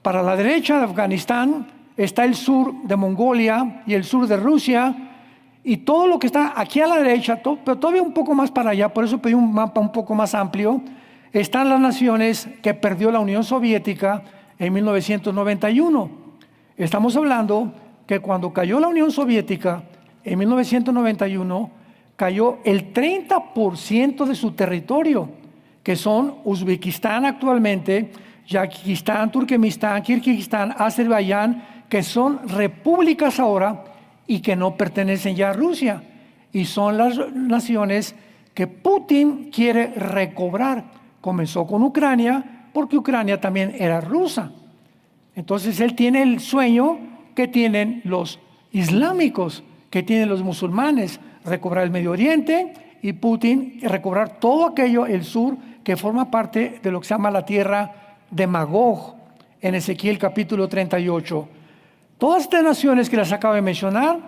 Para la derecha de Afganistán está el sur de Mongolia y el sur de Rusia, y todo lo que está aquí a la derecha, pero todavía un poco más para allá, por eso pedí un mapa un poco más amplio, están las naciones que perdió la Unión Soviética en 1991. Estamos hablando que cuando cayó la Unión Soviética en 1991, cayó el 30% de su territorio, que son Uzbekistán actualmente, Yazquistán, Turkmenistán, Kirguistán, Azerbaiyán, que son repúblicas ahora y que no pertenecen ya a Rusia. Y son las naciones que Putin quiere recobrar. Comenzó con Ucrania, porque Ucrania también era rusa. Entonces él tiene el sueño que tienen los islámicos, que tienen los musulmanes, recobrar el Medio Oriente, y Putin recobrar todo aquello, el sur, que forma parte de lo que se llama la tierra de Magog, en Ezequiel capítulo 38. Todas estas naciones que las acabo de mencionar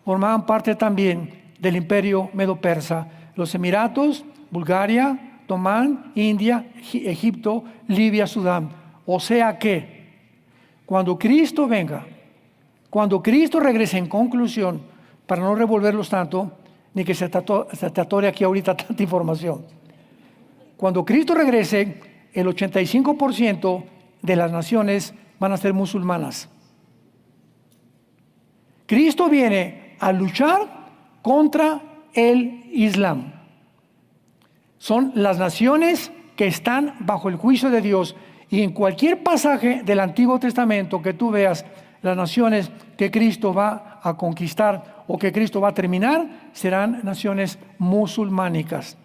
formaban parte también del imperio medo-persa. Los Emiratos, Bulgaria, Omán, India, Egipto, Libia, Sudán. O sea que cuando Cristo venga, cuando Cristo regrese, en conclusión, para no revolverlos tanto, ni que se te atore aquí ahorita tanta información. Cuando Cristo regrese, el 85% de las naciones van a ser musulmanas. Cristo viene a luchar contra el Islam. Son las naciones que están bajo el juicio de Dios. Y en cualquier pasaje del Antiguo Testamento que tú veas, las naciones que Cristo va a conquistar o que Cristo va a terminar, serán naciones musulmánicas.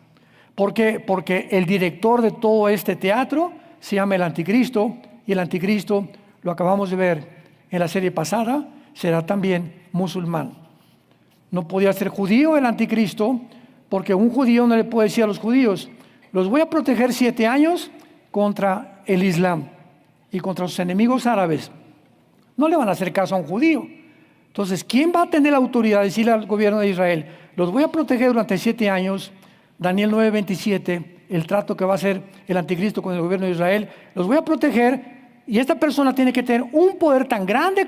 ¿Por qué? Porque el director de todo este teatro se llama el Anticristo, y el Anticristo, lo acabamos de ver en la serie pasada, será también musulmán. No podía ser judío el Anticristo, porque un judío no le puede decir a los judíos: los voy a proteger 7 años contra el Islam y contra sus enemigos árabes. No le van a hacer caso a un judío. Entonces, ¿quién va a tener la autoridad de decirle al gobierno de Israel: los voy a proteger durante 7 años? Daniel 9:27, el trato que va a hacer el Anticristo con el gobierno de Israel: los voy a proteger, y esta persona tiene que tener un poder tan grande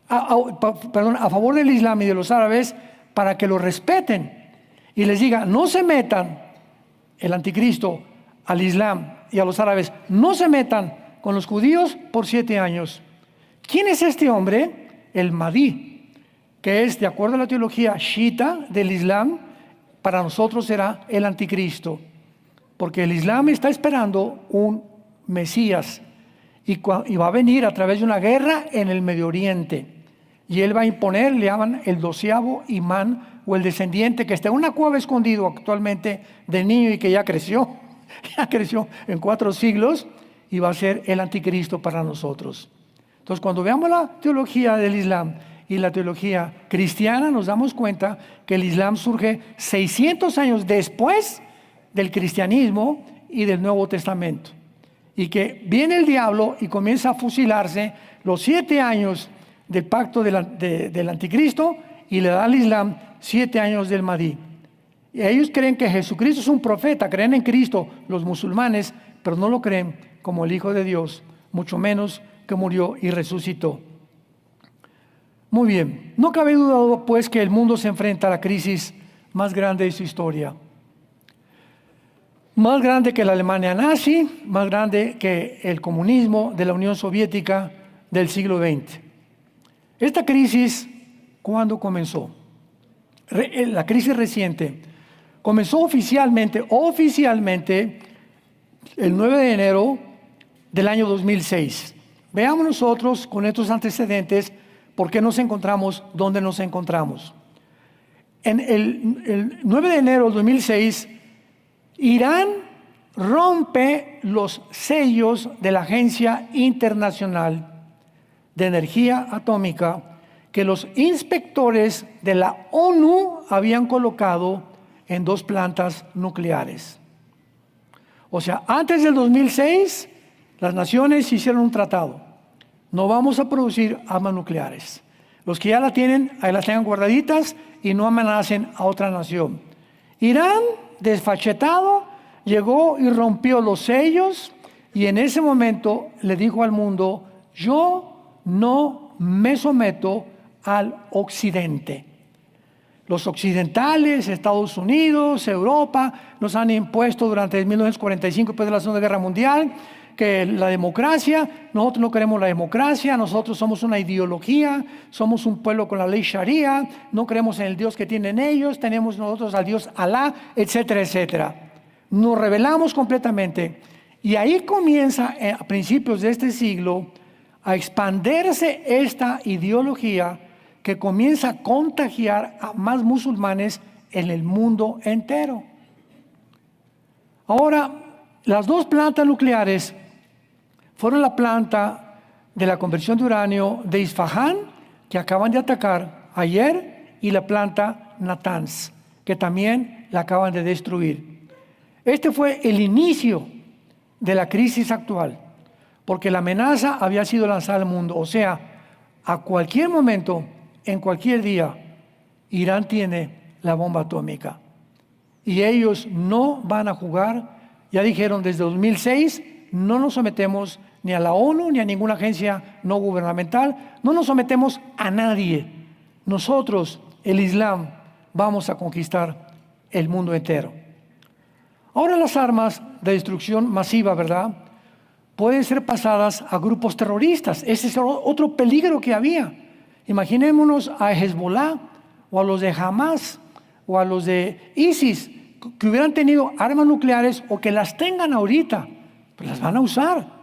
a favor del Islam y de los árabes, para que lo respeten y les diga: no se metan, el Anticristo, al Islam y a los árabes, no se metan con los judíos por 7 años. ¿Quién es este hombre? El Mahdi, que es, de acuerdo a la teología chiita del Islam, para nosotros será el Anticristo, porque el Islam está esperando un Mesías y va a venir a través de una guerra en el Medio Oriente, y él va a imponer, le llaman el 12º imán, o el descendiente, que está en una cueva escondido actualmente de niño y que ya creció en 4 siglos, y va a ser el Anticristo para nosotros. Entonces, cuando veamos la teología del Islam y la teología cristiana, nos damos cuenta que el Islam surge 600 años después del cristianismo y del Nuevo Testamento, y que viene el diablo y comienza a fusilarse los 7 años del pacto del Anticristo, y le da al Islam 7 años del Mahdi. Y ellos creen que Jesucristo es un profeta, creen en Cristo, los musulmanes, pero no lo creen como el Hijo de Dios, mucho menos que murió y resucitó. Muy bien, no cabe duda pues que el mundo se enfrenta a la crisis más grande de su historia. Más grande que la Alemania nazi, más grande que el comunismo de la Unión Soviética del siglo XX. Esta crisis, ¿cuándo comenzó? La crisis reciente comenzó oficialmente, el 9 de enero del año 2006. Veamos nosotros con estos antecedentes por qué nos encontramos donde nos encontramos. En el 9 de enero del 2006, Irán rompe los sellos de la Agencia Internacional de Energía Atómica que los inspectores de la ONU habían colocado en 2 plantas nucleares. O sea, antes del 2006, las naciones hicieron un tratado. No vamos a producir armas nucleares. Los que ya la tienen, ahí las tengan guardaditas y no amenacen a otra nación. Irán, desfachetado, llegó y rompió los sellos y en ese momento le dijo al mundo: yo no me someto al occidente. Los occidentales, Estados Unidos, Europa, nos han impuesto durante 1945, después de la Segunda Guerra Mundial, que la democracia, nosotros no queremos la democracia, nosotros somos una ideología, somos un pueblo con la ley Sharia, no creemos en el Dios que tienen ellos, tenemos nosotros al Dios Alá, etcétera, etcétera. Nos rebelamos completamente y ahí comienza a principios de este siglo a expandirse esta ideología que comienza a contagiar a más musulmanes en el mundo entero. Ahora, las 2 plantas nucleares fueron la planta de la conversión de uranio de Isfahán, que acaban de atacar ayer, y la planta Natanz, que también la acaban de destruir. Este fue el inicio de la crisis actual, porque la amenaza había sido lanzada al mundo. O sea, a cualquier momento, en cualquier día, Irán tiene la bomba atómica. Y ellos no van a jugar. Ya dijeron desde 2006, no nos sometemos ni a la ONU ni a ninguna agencia no gubernamental, no nos sometemos a nadie. Nosotros, el Islam, vamos a conquistar el mundo entero. Ahora las armas de destrucción masiva, ¿verdad?, pueden ser pasadas a grupos terroristas. Ese es otro peligro que había. Imaginémonos a Hezbollah o a los de Hamas o a los de ISIS que hubieran tenido armas nucleares o que las tengan ahorita, pues las van a usar.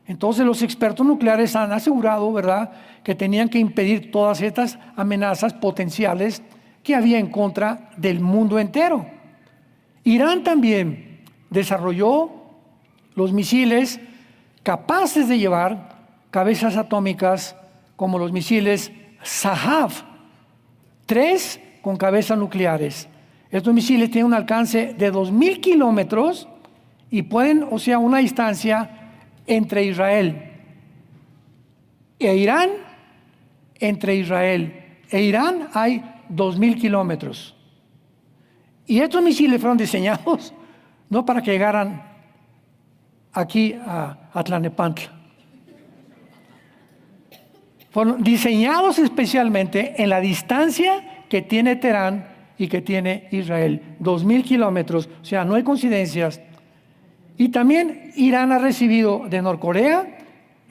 Entonces los expertos nucleares han asegurado, ¿verdad?, que tenían que impedir todas estas amenazas potenciales que había en contra del mundo entero. Irán también desarrolló los misiles capaces de llevar cabezas atómicas como los misiles Sahav, 3 con cabezas nucleares. Estos misiles tienen un alcance de 2.000 kilómetros y pueden, o sea, una distancia entre Israel e Irán, entre Israel e Irán hay 2.000 kilómetros. Y estos misiles fueron diseñados no para que llegaran aquí a Tlalnepantla. Fueron diseñados especialmente en la distancia que tiene Teherán y que tiene Israel, 2.000 kilómetros, o sea, no hay coincidencias. Y también Irán ha recibido de Norcorea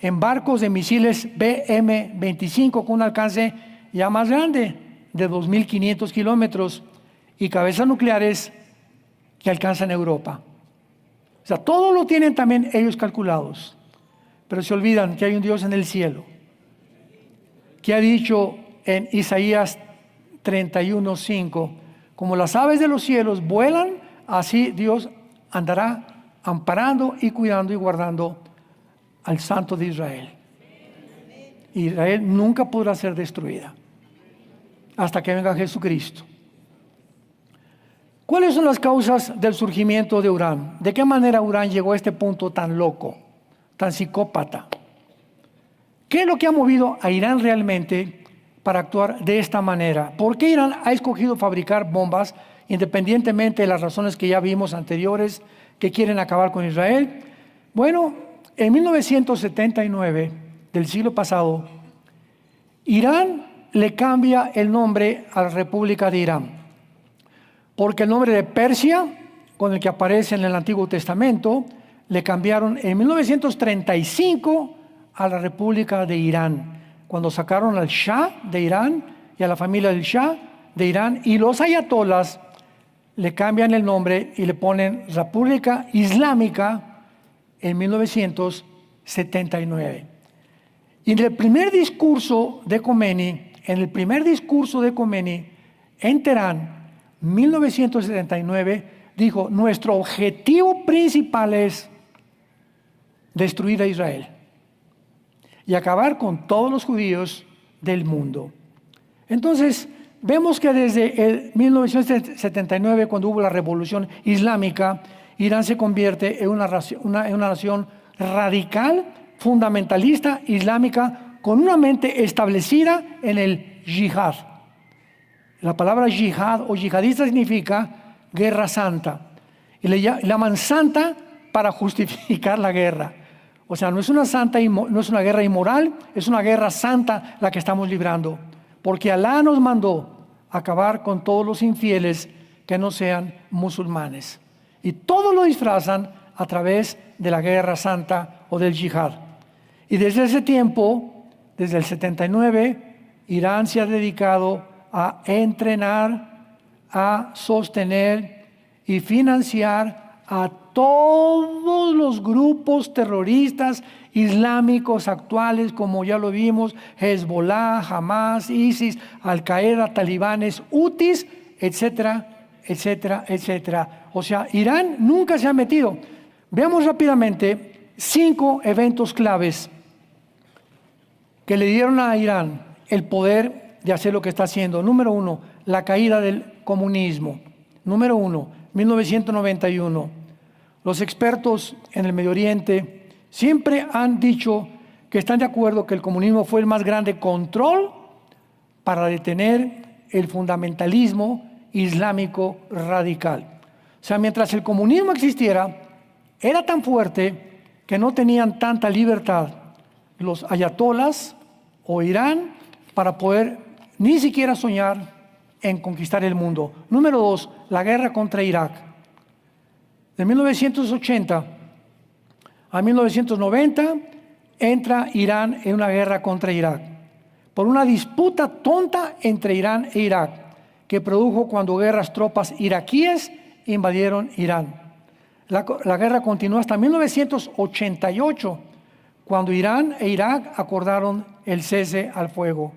en barcos de misiles BM-25 con un alcance ya más grande, de 2.500 kilómetros, y cabezas nucleares que alcanzan Europa. O sea, todo lo tienen también ellos calculados, pero se olvidan que hay un Dios en el cielo, que ha dicho en Isaías 31:5, como las aves de los cielos vuelan, así Dios andará amparando y cuidando y guardando al Santo de Israel. Israel nunca podrá ser destruida hasta que venga Jesucristo. ¿Cuáles son las causas del surgimiento de Irán? ¿De qué manera Irán llegó a este punto tan loco, tan psicópata? ¿Qué es lo que ha movido a Irán realmente para actuar de esta manera? ¿Por qué Irán ha escogido fabricar bombas independientemente de las razones que ya vimos anteriores que quieren acabar con Israel. Bueno, en 1979 del siglo pasado, Irán le cambia el nombre a la República de Irán, porque el nombre de Persia, con el que aparece en el Antiguo Testamento, le cambiaron en 1935 a la República de Irán, cuando sacaron al Shah de Irán y a la familia del Shah de Irán, y los ayatolas le cambian el nombre y le ponen República Islámica en 1979. Y en el primer discurso de Khomeini, en Teherán, 1979, dijo: nuestro objetivo principal es destruir a Israel y acabar con todos los judíos del mundo. Entonces, vemos que desde el 1979, cuando hubo la revolución islámica, Irán se convierte en una nación radical, fundamentalista, islámica, con una mente establecida en el yihad. La palabra yihad o yihadista significa guerra santa. Y le llaman santa para justificar la guerra. O sea, no es una guerra inmoral, es una guerra santa la que estamos librando. Porque Alá nos mandó acabar con todos los infieles que no sean musulmanes. Y todos lo disfrazan a través de la guerra santa o del yihad. Y desde ese tiempo, desde el 79, Irán se ha dedicado a entrenar, a sostener y financiar a todos los grupos terroristas islámicos actuales, como ya lo vimos: Hezbollah, Hamas, ISIS, Al-Qaeda, talibanes, Hutis, etcétera, etcétera, etcétera. O sea, Irán nunca se ha metido. Veamos rápidamente 5 eventos claves que le dieron a Irán el poder de hacer lo que está haciendo. Número 1, la caída del comunismo. Número 1, 1991. Los expertos en el Medio Oriente siempre han dicho que están de acuerdo que el comunismo fue el más grande control para detener el fundamentalismo islámico radical. O sea, mientras el comunismo existiera, era tan fuerte que no tenían tanta libertad los ayatolas o Irán para poder ni siquiera soñar en conquistar el mundo. Número 2, la guerra contra Irak. De 1980 a 1990 entra Irán en una guerra contra Irak por una disputa tonta entre Irán e Irak que produjo cuando tropas iraquíes invadieron Irán. La guerra continuó hasta 1988, cuando Irán e Irak acordaron el cese al fuego.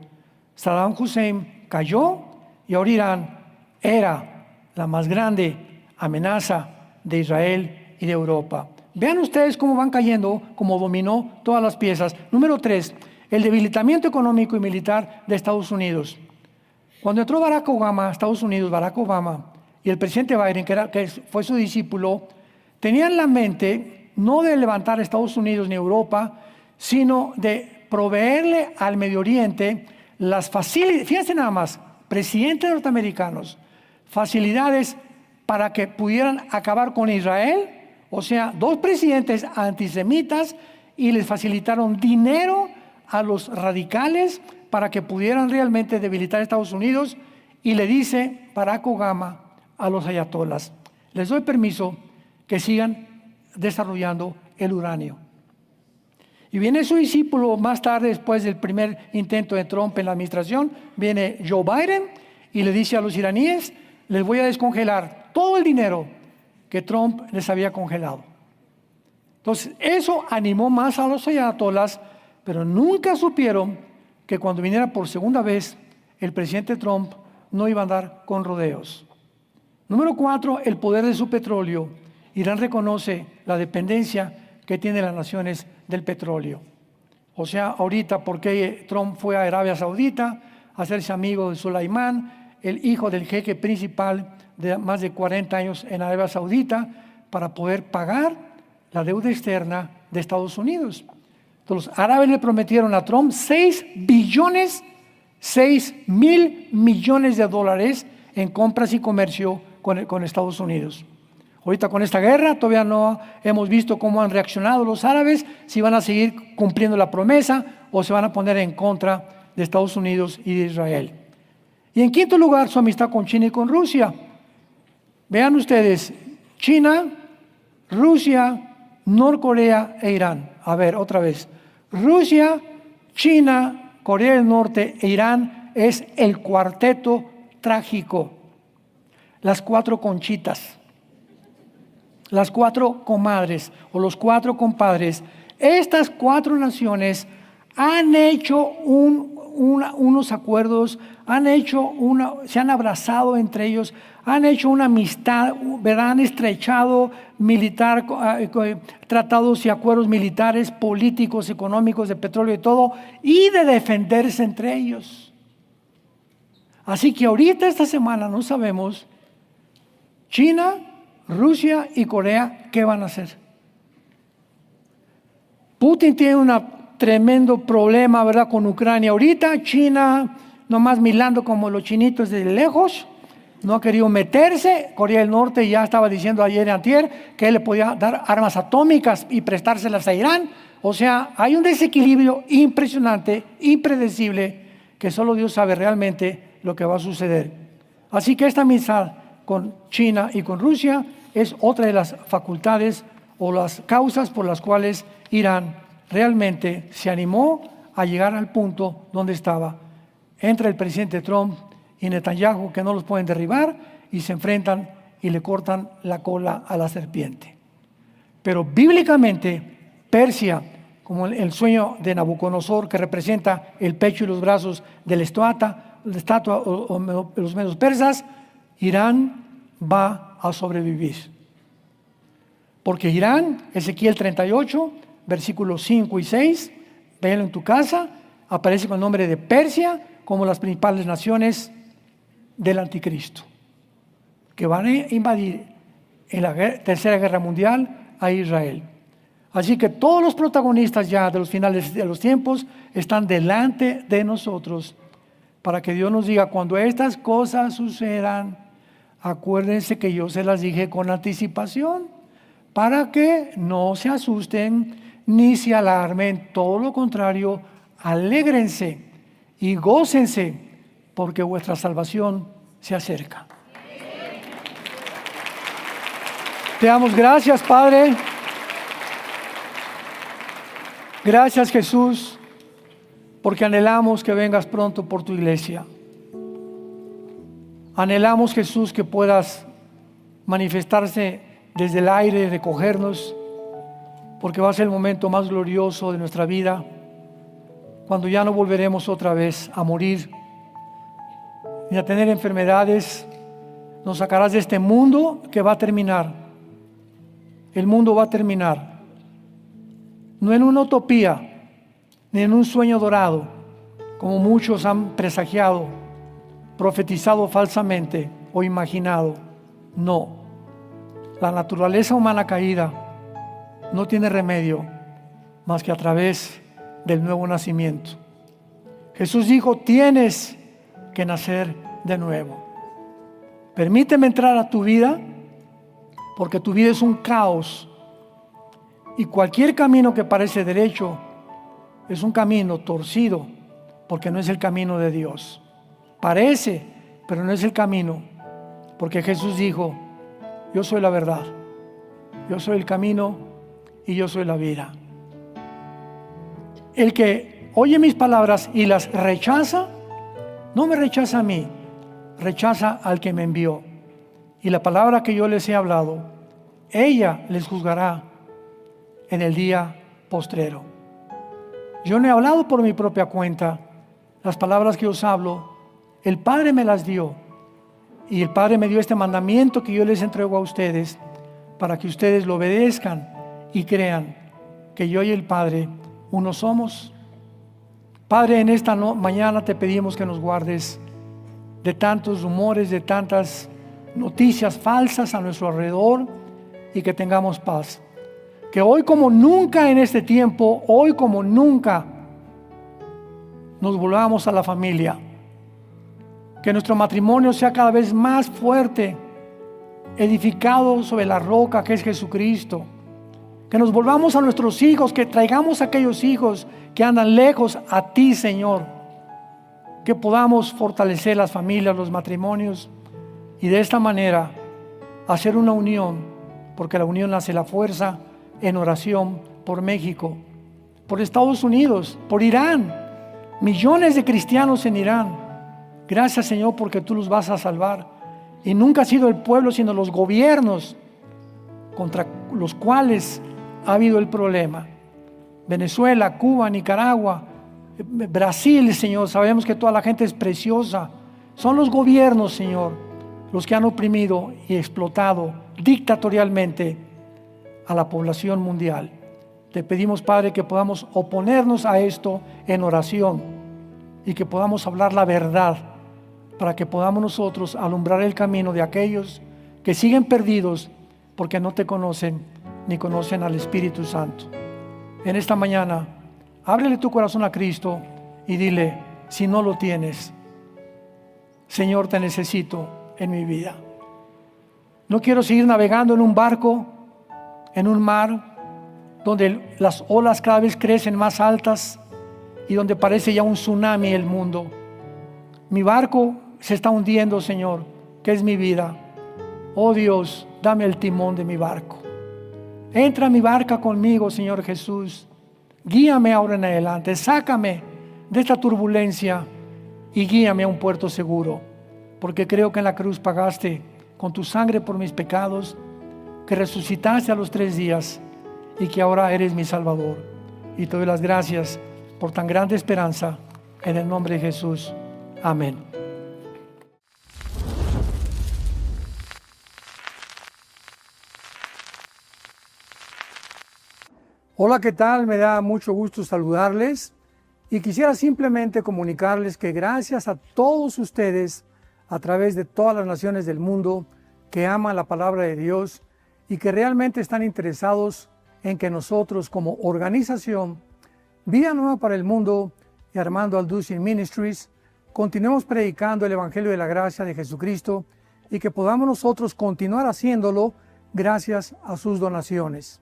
Saddam Hussein cayó y ahora Irán era la más grande amenaza de Israel y de Europa. Vean ustedes cómo van cayendo, cómo dominó todas las piezas. Número 3, el debilitamiento económico y militar de Estados Unidos. Cuando entró Barack Obama a Estados Unidos, y el presidente Biden, que fue su discípulo, tenían en la mente no de levantar a Estados Unidos ni Europa, sino de proveerle al Medio Oriente las facilidades. Fíjense nada más, presidentes norteamericanos, facilidades para que pudieran acabar con Israel. O sea, 2 presidentes antisemitas, y les facilitaron dinero a los radicales para que pudieran realmente debilitar a Estados Unidos. Y le dice Barack Obama a los ayatolas: les doy permiso que sigan desarrollando el uranio. Y viene su discípulo más tarde, después del primer intento de Trump en la administración, viene Joe Biden y le dice a los iraníes: les voy a descongelar todo el dinero que Trump les había congelado. Entonces, eso animó más a los ayatolas, pero nunca supieron que cuando viniera por segunda vez el presidente Trump no iba a andar con rodeos. Número 4, el poder de su petróleo. Irán reconoce la dependencia que tienen las naciones del petróleo. O sea, ahorita, porque Trump fue a Arabia Saudita a hacerse amigo de Sulaimán, el hijo del jeque principal de más de 40 años en Arabia Saudita, para poder pagar la deuda externa de Estados Unidos. Entonces, los árabes le prometieron a Trump 6 mil millones de dólares en compras y comercio con Estados Unidos. Ahorita con esta guerra todavía no hemos visto cómo han reaccionado los árabes, si van a seguir cumpliendo la promesa o se van a poner en contra de Estados Unidos y de Israel. Y en quinto lugar, su amistad con China y con Rusia. Vean ustedes, China, Rusia, Norcorea e Irán. A ver, otra vez. Rusia, China, Corea del Norte e Irán es el cuarteto trágico. Las 4 conchitas, las 4 comadres o los 4 compadres. Estas 4 naciones han hecho unos acuerdos, se han abrazado entre ellos, han hecho una amistad, ¿verdad? Han estrechado tratados y acuerdos militares, políticos, económicos, de petróleo y todo, y de defenderse entre ellos. Así que ahorita esta semana no sabemos China, Rusia y Corea qué van a hacer. Putin tiene un tremendo problema, ¿verdad?, con Ucrania. Ahorita China nomás mirando como los chinitos de lejos, no ha querido meterse. Corea del Norte ya estaba diciendo ayer y antier que él le podía dar armas atómicas y prestárselas a Irán. O sea, hay un desequilibrio impresionante, impredecible, que solo Dios sabe realmente lo que va a suceder. Así que esta amistad con China y con Rusia es otra de las facultades o las causas por las cuales Irán realmente se animó a llegar al punto donde estaba. Entra el presidente Trump y Netanyahu, que no los pueden derribar, y se enfrentan y le cortan la cola a la serpiente. Pero bíblicamente, Persia, como el sueño de Nabucodonosor, que representa el pecho y los brazos de la estatua o los medios persas, Irán va a sobrevivir. Porque Irán, Ezequiel 38, versículos 5 y 6, véanlo en tu casa, aparece con el nombre de Persia como las principales naciones del anticristo, que van a invadir en la tercera guerra mundial a Israel. Así que todos los protagonistas ya de los finales de los tiempos están delante de nosotros, para que Dios nos diga: cuando estas cosas sucedan, acuérdense que yo se las dije con anticipación, para que no se asusten ni se alarmen. Todo lo contrario, alégrense y gócense, porque vuestra salvación se acerca. Te damos gracias, Padre. Gracias, Jesús, porque anhelamos que vengas pronto por tu iglesia. Anhelamos, Jesús, que puedas manifestarse desde el aire, recogernos, porque va a ser el momento más glorioso de nuestra vida, cuando ya no volveremos otra vez a morir ni a tener enfermedades. Nos sacarás de este mundo que va a terminar. El mundo va a terminar, no en una utopía ni en un sueño dorado, como muchos han presagiado, profetizado falsamente o imaginado. No, la naturaleza humana caída no tiene remedio más que a través del nuevo nacimiento. Jesús dijo: tienes que nacer de nuevo. Permíteme entrar a tu vida, porque tu vida es un caos, y cualquier camino que parece derecho es un camino torcido, porque no es el camino de Dios. Parece, pero no es el camino, porque Jesús dijo: yo soy la verdad, yo soy el camino y yo soy la vida. El que oye mis palabras y las rechaza, no me rechaza a mí, rechaza al que me envió. Y la palabra que yo les he hablado, ella les juzgará en el día postrero. Yo no he hablado por mi propia cuenta. Las palabras que os hablo, el Padre me las dio. Y el Padre me dio este mandamiento que yo les entrego a ustedes, para que ustedes lo obedezcan y crean que yo y el Padre uno somos. Padre, en esta mañana te pedimos que nos guardes de tantos rumores, de tantas noticias falsas a nuestro alrededor, y que tengamos paz. Que hoy como nunca en este tiempo, hoy como nunca, nos volvamos a la familia. Que nuestro matrimonio sea cada vez más fuerte, edificado sobre la roca que es Jesucristo. Que nos volvamos a nuestros hijos, que traigamos a aquellos hijos que andan lejos a ti, Señor. Que podamos fortalecer las familias, los matrimonios y de esta manera hacer una unión, porque la unión hace la fuerza, en oración por México, por Estados Unidos, por Irán. Millones de cristianos en Irán. Gracias, Señor, porque tú los vas a salvar. Y nunca ha sido el pueblo, sino los gobiernos contra los cuales ha habido el problema. Venezuela, Cuba, Nicaragua, Brasil, Señor, sabemos que toda la gente es preciosa. Son los gobiernos, Señor, los que han oprimido y explotado dictatorialmente a la población mundial. Te pedimos, Padre, que podamos oponernos a esto en oración y que podamos hablar la verdad para que podamos nosotros alumbrar el camino de aquellos que siguen perdidos porque no te conocen ni conocen al Espíritu Santo. En esta mañana, ábrele tu corazón a Cristo y dile, si no lo tienes, Señor, te necesito en mi vida. No quiero seguir navegando en un barco, en un mar, donde las olas cada vez crecen más altas y donde parece ya un tsunami el mundo. Mi barco se está hundiendo, Señor, que es mi vida. Oh Dios, dame el timón de mi barco. Entra a mi barca conmigo, Señor Jesús. Guíame ahora en adelante, sácame de esta turbulencia y guíame a un puerto seguro, porque creo que en la cruz pagaste con tu sangre por mis pecados, que resucitaste a los 3 días y que ahora eres mi Salvador. Y te doy las gracias por tan grande esperanza, en el nombre de Jesús. Amén. Hola, ¿qué tal? Me da mucho gusto saludarles y quisiera simplemente comunicarles que gracias a todos ustedes a través de todas las naciones del mundo que aman la palabra de Dios y que realmente están interesados en que nosotros como organización Vida Nueva para el Mundo y Armando Alducin Ministries continuemos predicando el Evangelio de la Gracia de Jesucristo y que podamos nosotros continuar haciéndolo gracias a sus donaciones.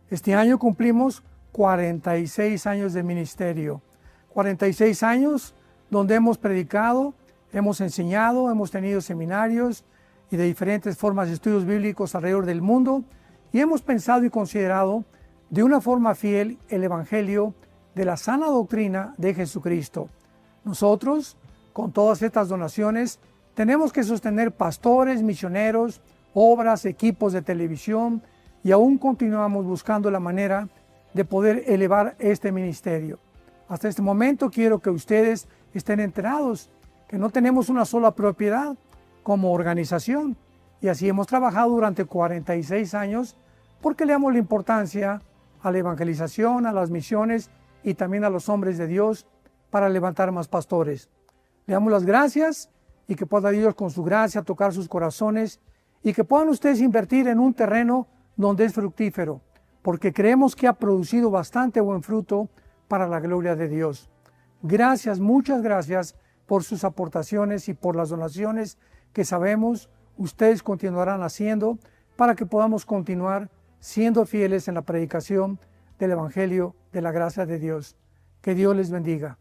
Este año cumplimos 46 años de ministerio, 46 años donde hemos predicado, hemos enseñado, hemos tenido seminarios y de diferentes formas de estudios bíblicos alrededor del mundo y hemos pensado y considerado de una forma fiel el Evangelio de la sana doctrina de Jesucristo. Nosotros, con todas estas donaciones, tenemos que sostener pastores, misioneros, obras, equipos de televisión y aún continuamos buscando la manera de poder elevar este ministerio. Hasta este momento quiero que ustedes estén enterados que no tenemos una sola propiedad como organización y así hemos trabajado durante 46 años porque le damos la importancia a la evangelización, a las misiones y también a los hombres de Dios para levantar más pastores. Le damos las gracias y que pueda Dios con su gracia tocar sus corazones y que puedan ustedes invertir en un terreno donde es fructífero, porque creemos que ha producido bastante buen fruto para la gloria de Dios. Gracias, muchas gracias por sus aportaciones y por las donaciones que sabemos ustedes continuarán haciendo para que podamos continuar siendo fieles en la predicación del Evangelio de la gracia de Dios. Que Dios les bendiga.